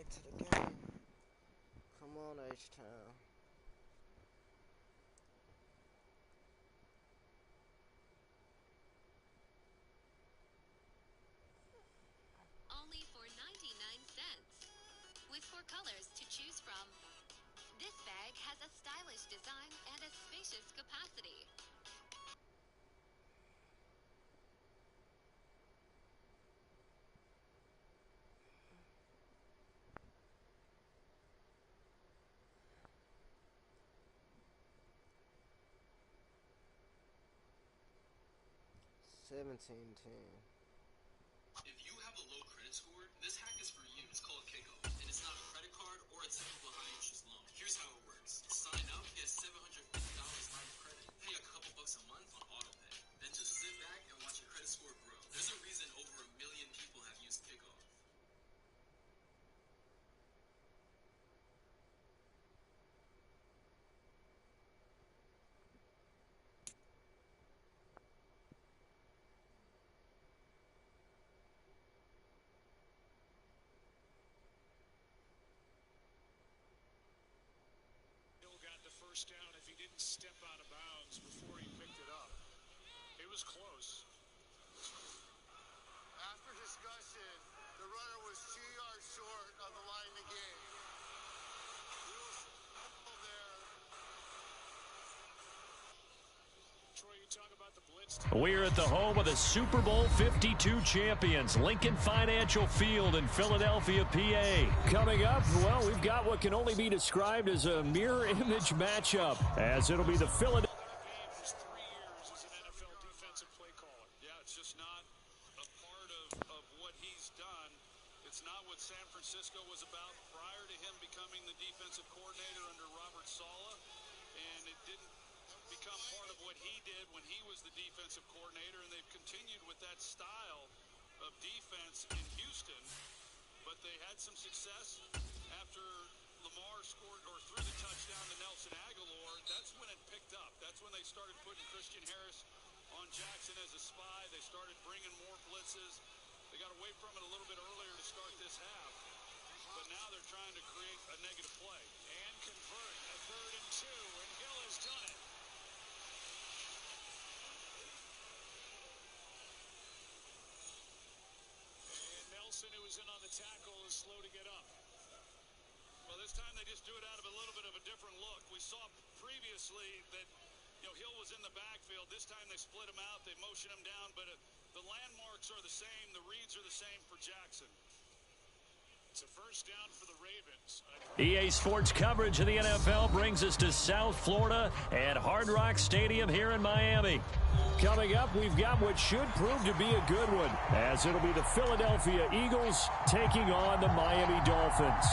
Speaker 1: back to the game. Come on, H-Town.
Speaker 12: Only for 99 cents. With 4 colors to choose from. This bag has a stylish design and a spacious capacity.
Speaker 1: $17.10.
Speaker 13: If you have a low credit score, this hack is for you. It's called Kickoff, and it's not a credit card or a typical high-interest loan. Here's how it works. Sign up, get $750 line of credit, pay a couple bucks a month on autopay. Then just sit back and watch your credit score grow. There's a reason over 1 million people have used Kickoff.
Speaker 5: First down if he didn't step out of bounds before he picked it up. It was close.
Speaker 11: After discussion, the runner was 2 yards short of the line to gain. We will there.
Speaker 5: Troy, you talk about the blitz.
Speaker 9: We're at the home of the Super Bowl 52 champions, Lincoln Financial Field in Philadelphia, PA. Coming up, well, we've got what can only be described as a mirror image matchup, as it'll be the Philadelphia.
Speaker 5: His 3 years as an NFL defensive play caller.
Speaker 4: Yeah, it's just not a part of what he's done. It's not what San Francisco was about prior to him becoming the defensive coordinator under Robert Saleh, and it didn't become part of what he did when he was the defensive coordinator, and they've continued with that style of defense in Houston, but they had some success after Lamar scored or threw the touchdown to Nelson Aguilar. That's when it picked up. That's when they started putting Christian Harris on Jackson as a spy. They started bringing more blitzes. They got away from it a little bit earlier to start this half, but now they're trying to create a negative play.
Speaker 5: And convert a 3rd and 2, and Hill has done it. And Nelson, who was in on the tackle, is slow to get up.
Speaker 4: Well, this time they just do it out of a little bit of a different look. We saw previously that, Hill was in the backfield. This time they split him out. They motion him down, but the landmarks are the same. The reads are the same for Jackson.
Speaker 5: It's a first down for the Ravens.
Speaker 9: EA Sports coverage of the NFL brings us to South Florida at Hard Rock Stadium here in Miami. Coming up, we've got what should prove to be a good one, as it'll be the Philadelphia Eagles taking on the Miami Dolphins.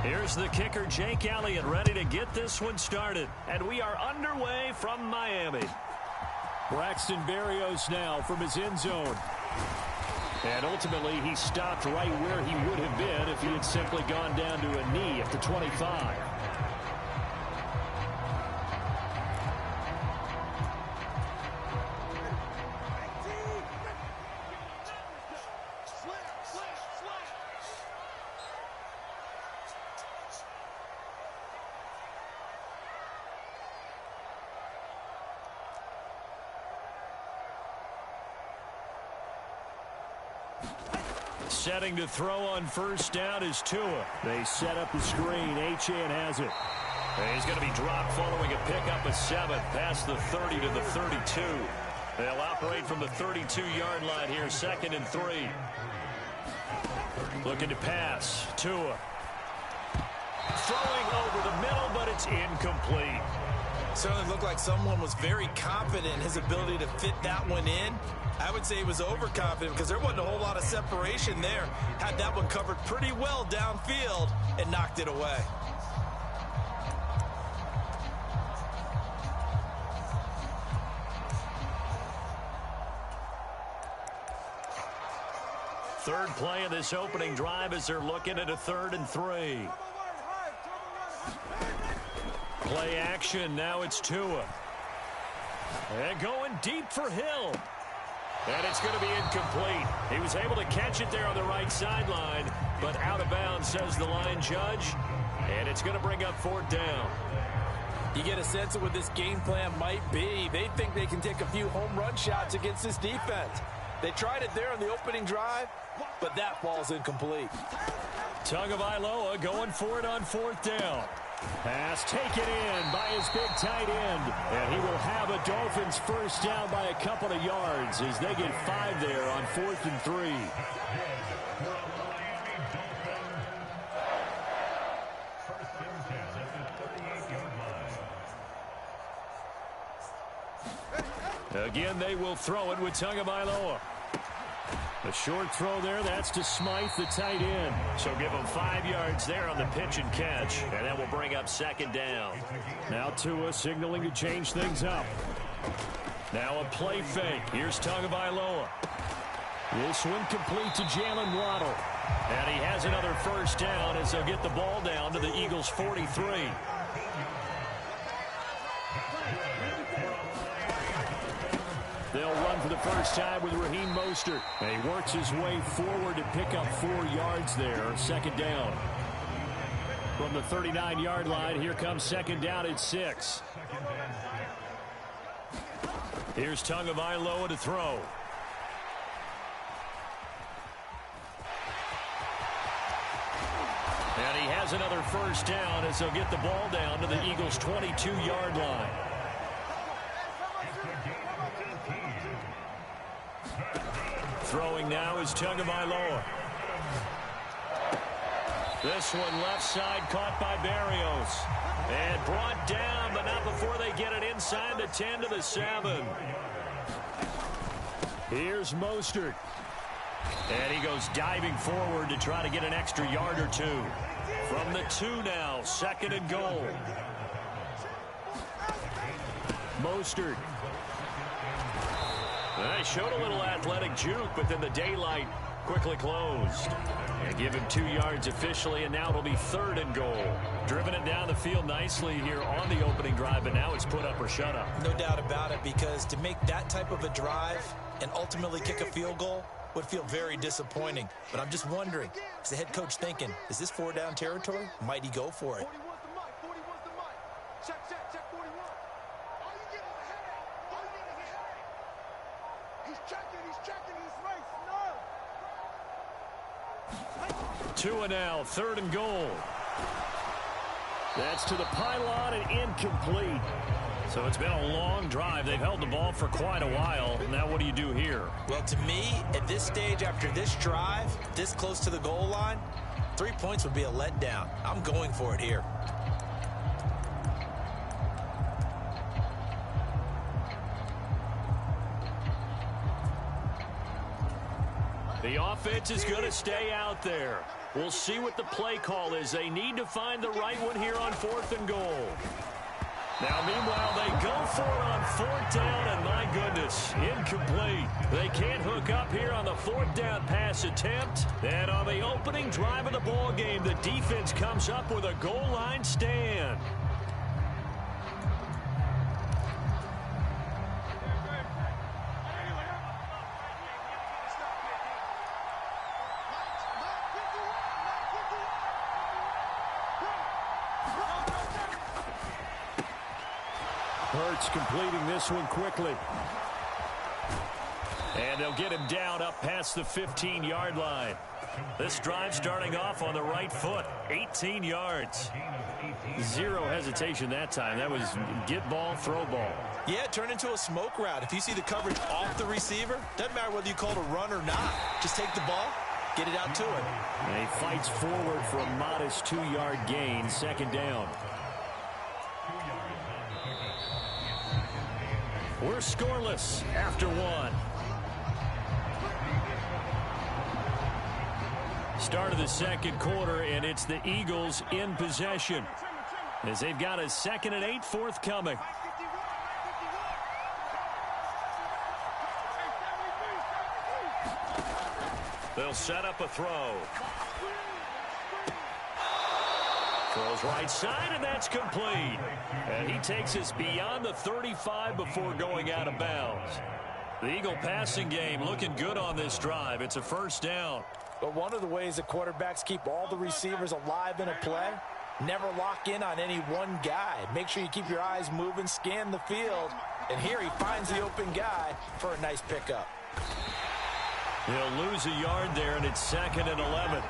Speaker 9: Here's the kicker, Jake Elliott, ready to get this one started. And we are underway from Miami. Braxton Berrios now from his end zone. And ultimately, he stopped right where he would have been if he had simply gone down to a knee at the 25. Setting to throw on first down is Tua. They set up the screen. Achane has it. And he's going to be dropped following a pickup of 7 past the 30 to the 32. They'll operate from the 32-yard line here, 2nd and 3. Looking to pass. Tua. Throwing over the middle, but it's incomplete.
Speaker 10: Certainly looked like someone was very confident in his ability to fit that one in. I would say he was overconfident because there wasn't a whole lot of separation there. Had that one covered pretty well downfield and knocked it away.
Speaker 9: Third play of this opening drive as they're looking at a 3rd and 3. Play action. Now it's Tua. And going deep for Hill. And it's going to be incomplete. He was able to catch it there on the right sideline, but out of bounds, says the line judge. And it's going to bring up 4th down.
Speaker 10: You get a sense of what this game plan might be. They think they can take a few home run shots against this defense. They tried it there on the opening drive, but that ball's incomplete.
Speaker 9: Tagovailoa going for it on 4th down. Pass taken in by his big tight end. And he will have a Dolphins first down by a couple of yards as they get 5 there on 4th and 3. Again, they will throw it with Tagovailoa. A short throw there, that's to Smythe, the tight end. So give him 5 yards there on the pitch and catch, and that will bring up 2nd down. Now Tua signaling to change things up. Now a play fake. Here's Tagovailoa. This one complete to Jalen Waddle. And he has another first down as they'll get the ball down to the Eagles' 43. They'll run for the first time with Raheem Mostert. And he works his way forward to pick up 4 yards there. 2nd down. From the 39-yard line, here comes 2nd down at 6. Here's Tagovailoa to throw. And he has another first down as they'll get the ball down to the Eagles' 22-yard line. Throwing now is Tagovailoa. This one left side caught by Barrios. And brought down, but not before they get it inside the 10 to the 7. Here's Mostert. And he goes diving forward to try to get an extra yard or 2. From the 2 now, 2nd and goal. Mostert. They showed a little athletic juke, but then the daylight quickly closed. And give him 2 yards officially, and now it'll be 3rd and goal. Driven it down the field nicely here on the opening drive, but now it's put up or shut up.
Speaker 10: No doubt about it, because to make that type of a drive and ultimately kick a field goal would feel very disappointing. But I'm just wondering, is the head coach thinking, is this 4-down territory? Might he go for it?
Speaker 11: 40 wants the mic. 40 wants the mic. Check, 41. All you get is a headache. All you get is a headache. He's checking, he's racing. No.
Speaker 9: 2 now, 3rd and goal. That's to the pylon and incomplete. So it's been a long drive. They've held the ball for quite a while. Now what do you do here?
Speaker 10: Well, to me, at this stage, after this drive, this close to the goal line, 3 points would be a letdown. I'm going for it here.
Speaker 9: The offense is going to stay out there. We'll see what the play call is. They need to find the right one here on 4th and goal. Now, meanwhile, they go for it on 4th down, and my goodness, incomplete. They can't hook up here on the 4th down pass attempt. And on the opening drive of the ball game, the defense comes up with a goal line stand. Hurts completing this one quickly. And they'll get him down up past the 15-yard line. This drive starting off on the right foot. 18 yards. Zero hesitation that time. That was get ball, throw ball.
Speaker 10: Yeah, turn into a smoke route. If you see the coverage off the receiver, doesn't matter whether you call it a run or not. Just take the ball, get it out to him.
Speaker 9: And he fights forward for a modest 2-yard gain. 2nd down. We're scoreless after one. Start of the second quarter, and it's the Eagles in possession as they've got a 2nd and 8 forthcoming. They'll set up a throw. Throws right side, and that's complete. And he takes us beyond the 35 before going out of bounds. The Eagle passing game looking good on this drive. It's a first down.
Speaker 10: But one of the ways the quarterbacks keep all the receivers alive in a play, never lock in on any one guy. Make sure you keep your eyes moving, scan the field. And here he finds the open guy for a nice pickup.
Speaker 9: He'll lose a yard there, and it's 2nd and 11.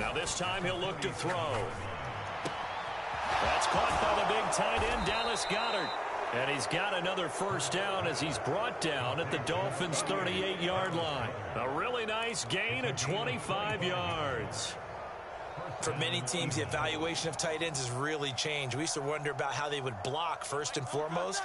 Speaker 9: Now this time he'll look to throw. That's caught by the big tight end, Dallas Goedert. And he's got another first down as he's brought down at the Dolphins' 38-yard line. A really nice gain of 25 yards.
Speaker 10: For many teams, the evaluation of tight ends has really changed. We used to wonder about how they would block first and foremost.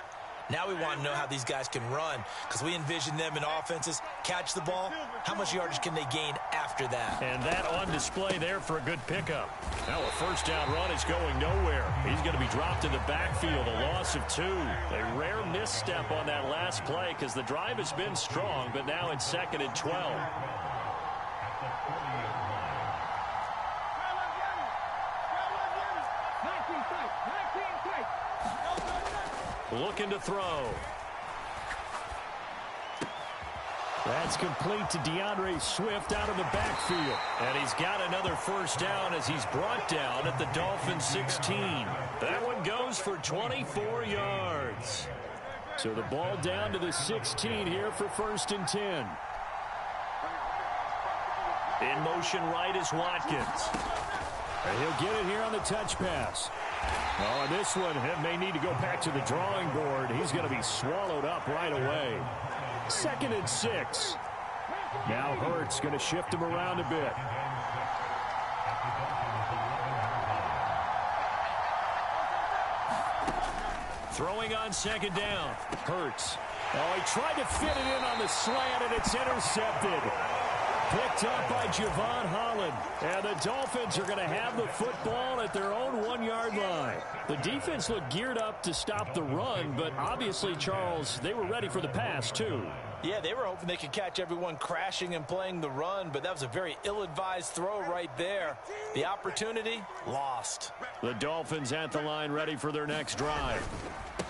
Speaker 10: Now we want to know how these guys can run because we envision them in offenses. Catch the ball, how much yardage can they gain after that?
Speaker 9: And that on display there for a good pickup. Now a first down run is going nowhere. He's going to be dropped in the backfield, a loss of 2. A rare misstep on that last play because the drive has been strong, but now it's 2nd and 12. Looking to throw. That's complete to DeAndre Swift out of the backfield. And he's got another first down as he's brought down at the Dolphins' 16. That one goes for 24 yards. So the ball down to the 16 here for 1st and 10. In motion right is Watkins. And he'll get it here on the touch pass. Oh, and this one may need to go back to the drawing board. He's going to be swallowed up right away. 2nd and 6. Now Hurts going to shift him around a bit. Throwing on 2nd down. Hurts. Oh, he tried to fit it in on the slant, and it's intercepted. Picked up by Javon Holland. And the Dolphins are going to have the football at their own 1-yard line. The defense looked geared up to stop the run, but obviously, Charles, they were ready for the pass, too.
Speaker 10: Yeah, they were hoping they could catch everyone crashing and playing the run, but that was a very ill-advised throw right there. The opportunity, lost.
Speaker 9: The Dolphins at the line ready for their next drive.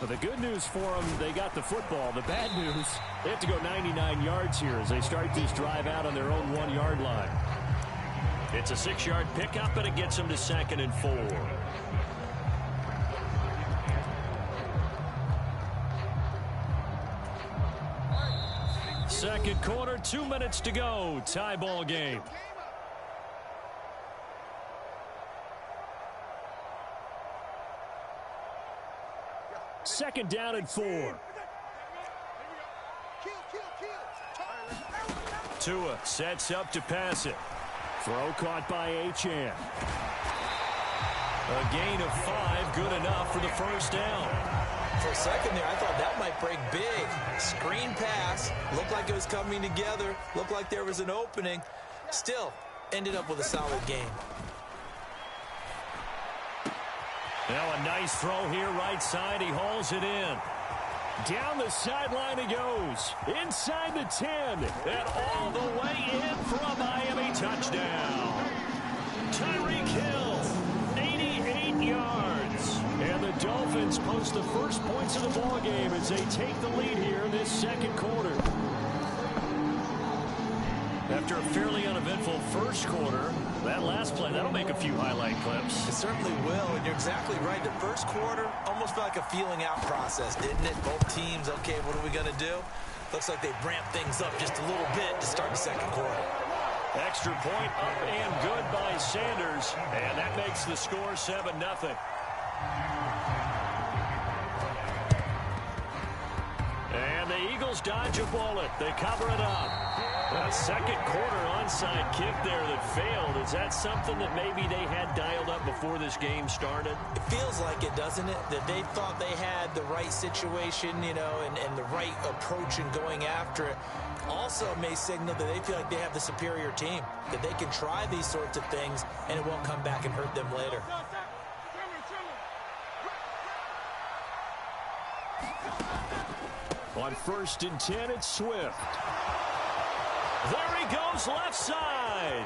Speaker 9: Well, the good news for them, they got the football. The bad news, they have to go 99 yards here as they start this drive out on their own 1-yard line. It's a 6-yard pickup, and it gets them to 2nd and 4. Second quarter, 2 minutes to go. Tie ball game. Second down and 4. Tua sets up to pass it. Throw caught by Achane. A gain of 5, good enough for the first down.
Speaker 10: For a second there, I thought that might break big. Screen pass. Looked like it was coming together. Looked like there was an opening. Still, ended up with a solid game.
Speaker 9: Now a nice throw here right side. He hauls it in. Down the sideline he goes. Inside the 10. And all the way in for a Miami touchdown. Tyreek Hill, 88 yards. And the Dolphins post the first points of the ballgame as they take the lead here in this second quarter. After a fairly uneventful first quarter, that last play, that'll make a few highlight clips.
Speaker 10: It certainly will, and you're exactly right. The first quarter almost felt like a feeling out process, didn't it? Both teams, okay, what are we going to do? Looks like they've ramped things up just a little bit to start the second quarter.
Speaker 9: Extra point up and good by Sanders, and that makes the score 7-0. And the Eagles dodge a bullet. They cover it up. Well, second quarter onside kick there that failed. Is that something that maybe they had dialed up before this game started?
Speaker 10: It feels like it, doesn't it? That they thought they had the right situation, you know, and the right approach in going after it. Also may signal that they feel like they have the superior team, that they can try these sorts of things and it won't come back and hurt them later.
Speaker 9: On 1st and 10, it's Swift. There he goes left side.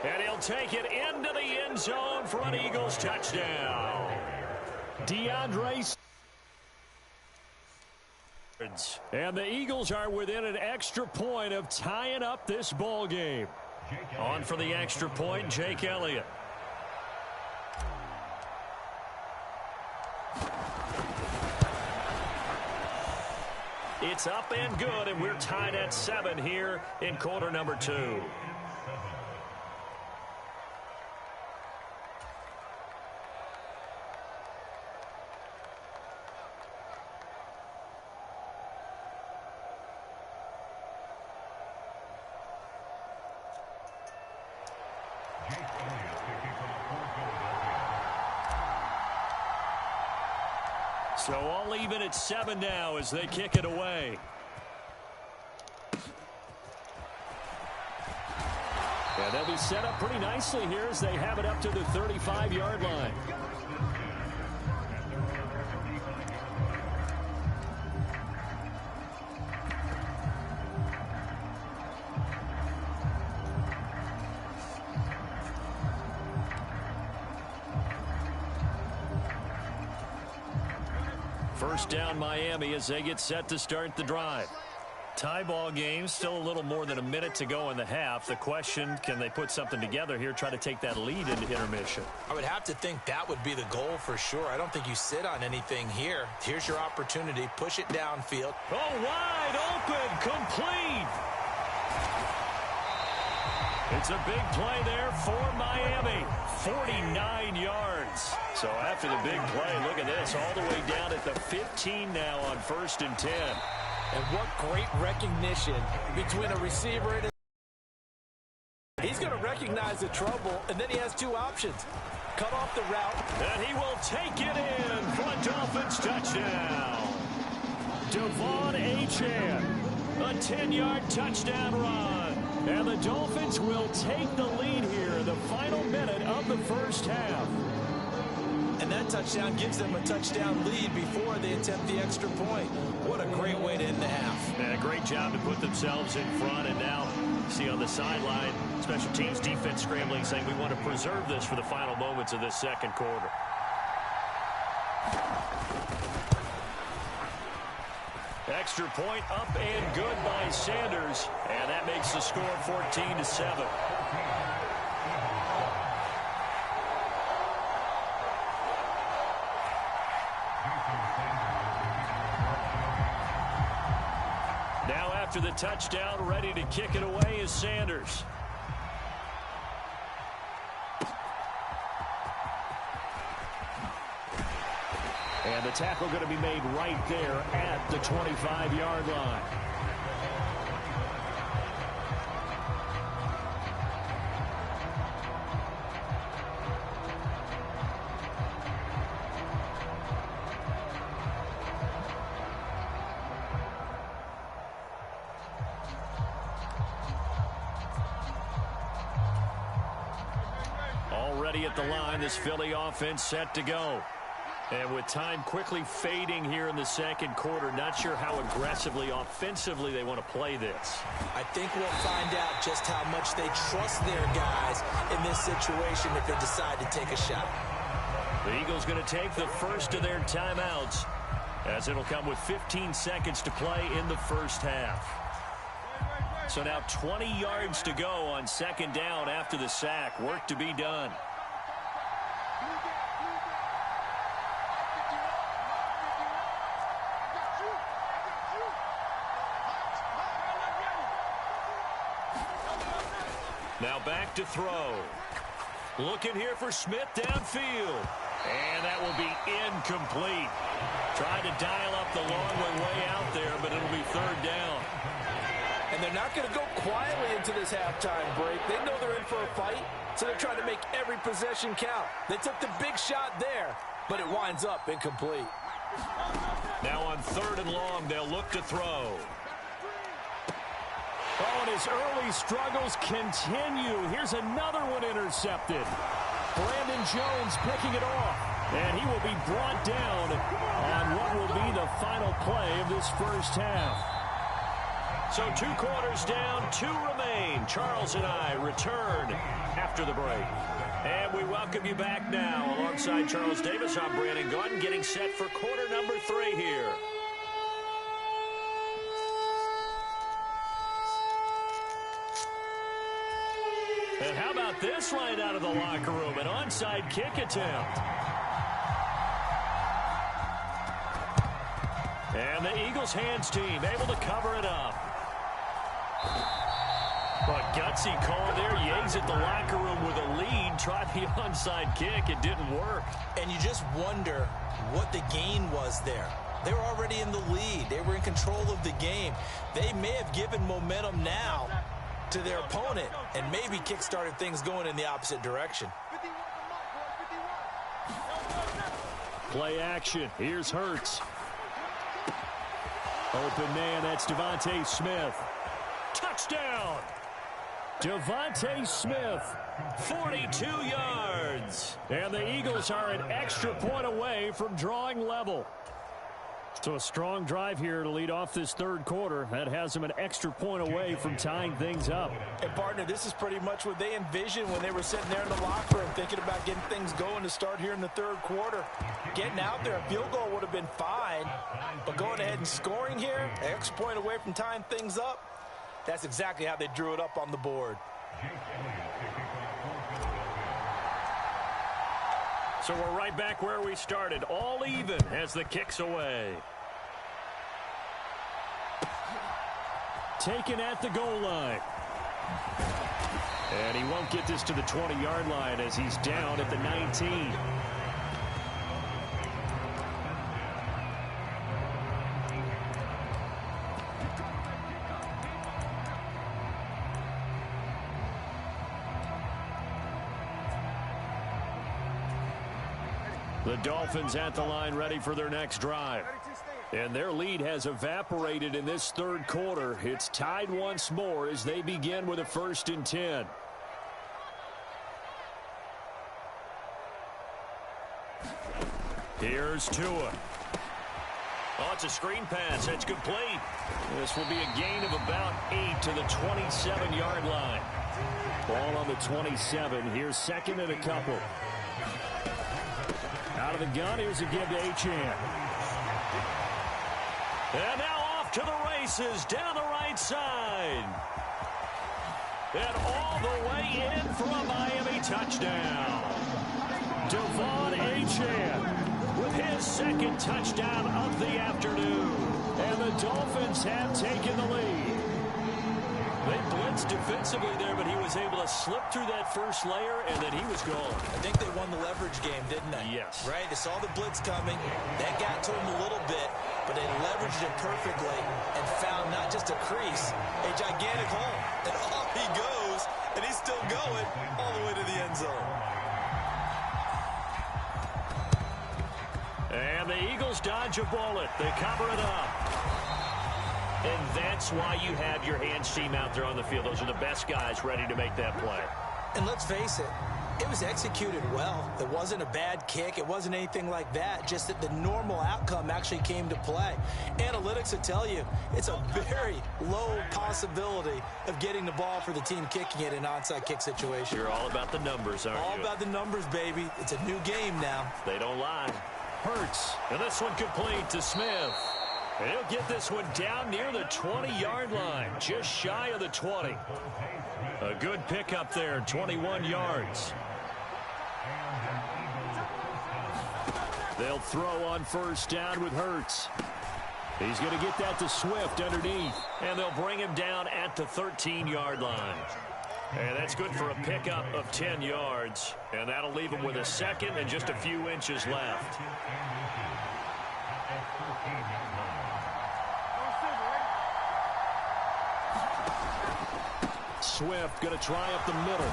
Speaker 9: And he'll take it into the end zone for an Eagles touchdown. DeAndre. And the Eagles are within an extra point of tying up this ball game. On for the extra point, Jake Elliott. It's up and good, and we're tied at 7 here in quarter number 2. So all even at 7 now as they kick it away. And they'll be set up pretty nicely here as they have it up to the 35-yard line. First down Miami as they get set to start the drive. Tie ball game, still a little more than a minute to go in the half. The question, can they put something together here, try to take that lead into intermission?
Speaker 10: I would have to think that would be the goal for sure. I don't think you sit on anything here. Here's your opportunity. Push it downfield.
Speaker 9: Oh, wide open, complete. It's a big play there for Miami. 49 yards. So after the big play, look at this, all the way down at the 15 now on 1st and 10.
Speaker 10: And what great recognition between a receiver and he's going to recognize the trouble, and then he has two options. Cut off the route.
Speaker 9: And he will take it in for a Dolphins touchdown. Devon Achane, a 10-yard touchdown run. And the Dolphins will take the lead here in the final minute of the first half.
Speaker 10: And that touchdown gives them a touchdown lead before they attempt the extra point. What a great way to end the half.
Speaker 9: Yeah, great job to put themselves in front. And now, see on the sideline, special teams defense scrambling, saying we want to preserve this for the final moments of this second quarter. Extra point up and good by Sanders. And that makes the score 14-7. Now after the touchdown, ready to kick it away is Sanders. And the tackle going to be made right there at the 25-yard line. Already at the line, this Philly offense set to go. And with time quickly fading here in the second quarter, not sure how aggressively, offensively they want to play this.
Speaker 10: I think we'll find out just how much they trust their guys in this situation if they decide to take a shot.
Speaker 9: The Eagles going to take the first of their timeouts as it'll come with 15 seconds to play in the first half. So now 20 yards to go on second down after the sack. Work to be done. Now back to throw. Looking here for Smith downfield. And that will be incomplete. Tried to dial up the long way out there, but it'll be third down.
Speaker 10: And they're not going to go quietly into this halftime break. They know they're in for a fight, so they're trying to make every possession count. They took the big shot there, but it winds up incomplete.
Speaker 9: Now on 3rd and long, they'll look to throw. Oh, and his early struggles continue. Here's another one intercepted. Brandon Jones picking it off. And he will be brought down on what will be the final play of this first half. So 2 quarters down, 2 remain. Charles and I return after the break. And we welcome you back now. Alongside Charles Davis, I'm Brandon Gaudin, getting set for quarter number 3 here. And how about this right out of the locker room? An onside kick attempt. And the Eagles hands team able to cover it up. But gutsy call there. Yates at the locker room with a lead. Tried the onside kick. It didn't work.
Speaker 10: And you just wonder what the gain was there. They were already in the lead. They were in control of the game. They may have given momentum now to their opponent and maybe kick-started things going in the opposite direction.
Speaker 9: Play action. Here's Hurts. Open man, that's Devontae Smith. Touchdown! Devontae Smith, 42 yards. And the Eagles are an extra point away from drawing level. So a strong drive here to lead off this 3rd quarter. That has them an extra point away from tying things up.
Speaker 10: And, partner, this is pretty much what they envisioned when they were sitting there in the locker room thinking about getting things going to start here in the 3rd quarter. Getting out there, a field goal would have been fine. But going ahead and scoring here, an extra point away from tying things up, that's exactly how they drew it up on the board.
Speaker 9: So we're right back where we started, all even as the kick's away. Taken at the goal line. And he won't get this to the 20-yard line as he's down at the 19. The Dolphins at the line ready for their next drive. And their lead has evaporated in this 3rd quarter. It's tied once more as they begin with a 1st and 10. Here's Tua. Oh, it's a screen pass. That's complete. This will be a gain of about 8 to the 27-yard line. Ball on the 27. Here's 2nd and a couple. Out of the gun, here's a give to Achane. And now off to the races, down the right side. And all the way in for a Miami touchdown. Devon Achane with his 2nd touchdown of the afternoon. And the Dolphins have taken the lead. They blitzed defensively there, but he was able to slip through that first layer, and then he was gone.
Speaker 10: I think they won the leverage game, didn't they?
Speaker 9: Yes.
Speaker 10: Right? They saw the blitz coming. That got to him a little bit, but they leveraged it perfectly and found not just a crease, a gigantic hole. And off he goes, and he's still going all the way to the end zone.
Speaker 9: And the Eagles dodge a bullet. They cover it up. And that's why you have your hands team out there on the field. Those are the best guys ready to make that play.
Speaker 10: And let's face it, it was executed well. It wasn't a bad kick. It wasn't anything like that. Just that the normal outcome actually came to play. Analytics will tell you it's a very low possibility of getting the ball for the team kicking it in an onside kick situation.
Speaker 9: You're all about the numbers, aren't you?
Speaker 10: All about the numbers, baby. It's a new game now.
Speaker 9: They don't lie. Hurts. And this one complete to Smith. And he'll get this one down near the 20-yard line, just shy of the 20. A good pickup there, 21 yards. They'll throw on 1st down with Hurts. He's going to get that to Swift underneath. And they'll bring him down at the 13-yard line. And that's good for a pickup of 10 yards. And that'll leave him with a 2nd and just a few inches left. Swift going to try up the middle.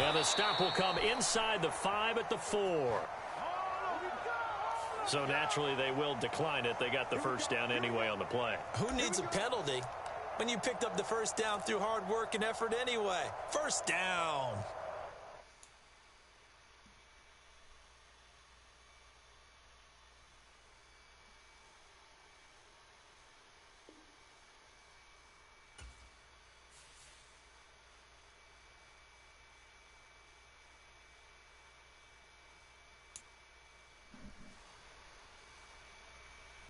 Speaker 9: And the stop will come inside the 5 at the 4. So naturally they will decline it. They got the first down anyway on the play.
Speaker 10: Who needs a penalty when you picked up the first down through hard work and effort anyway? First down.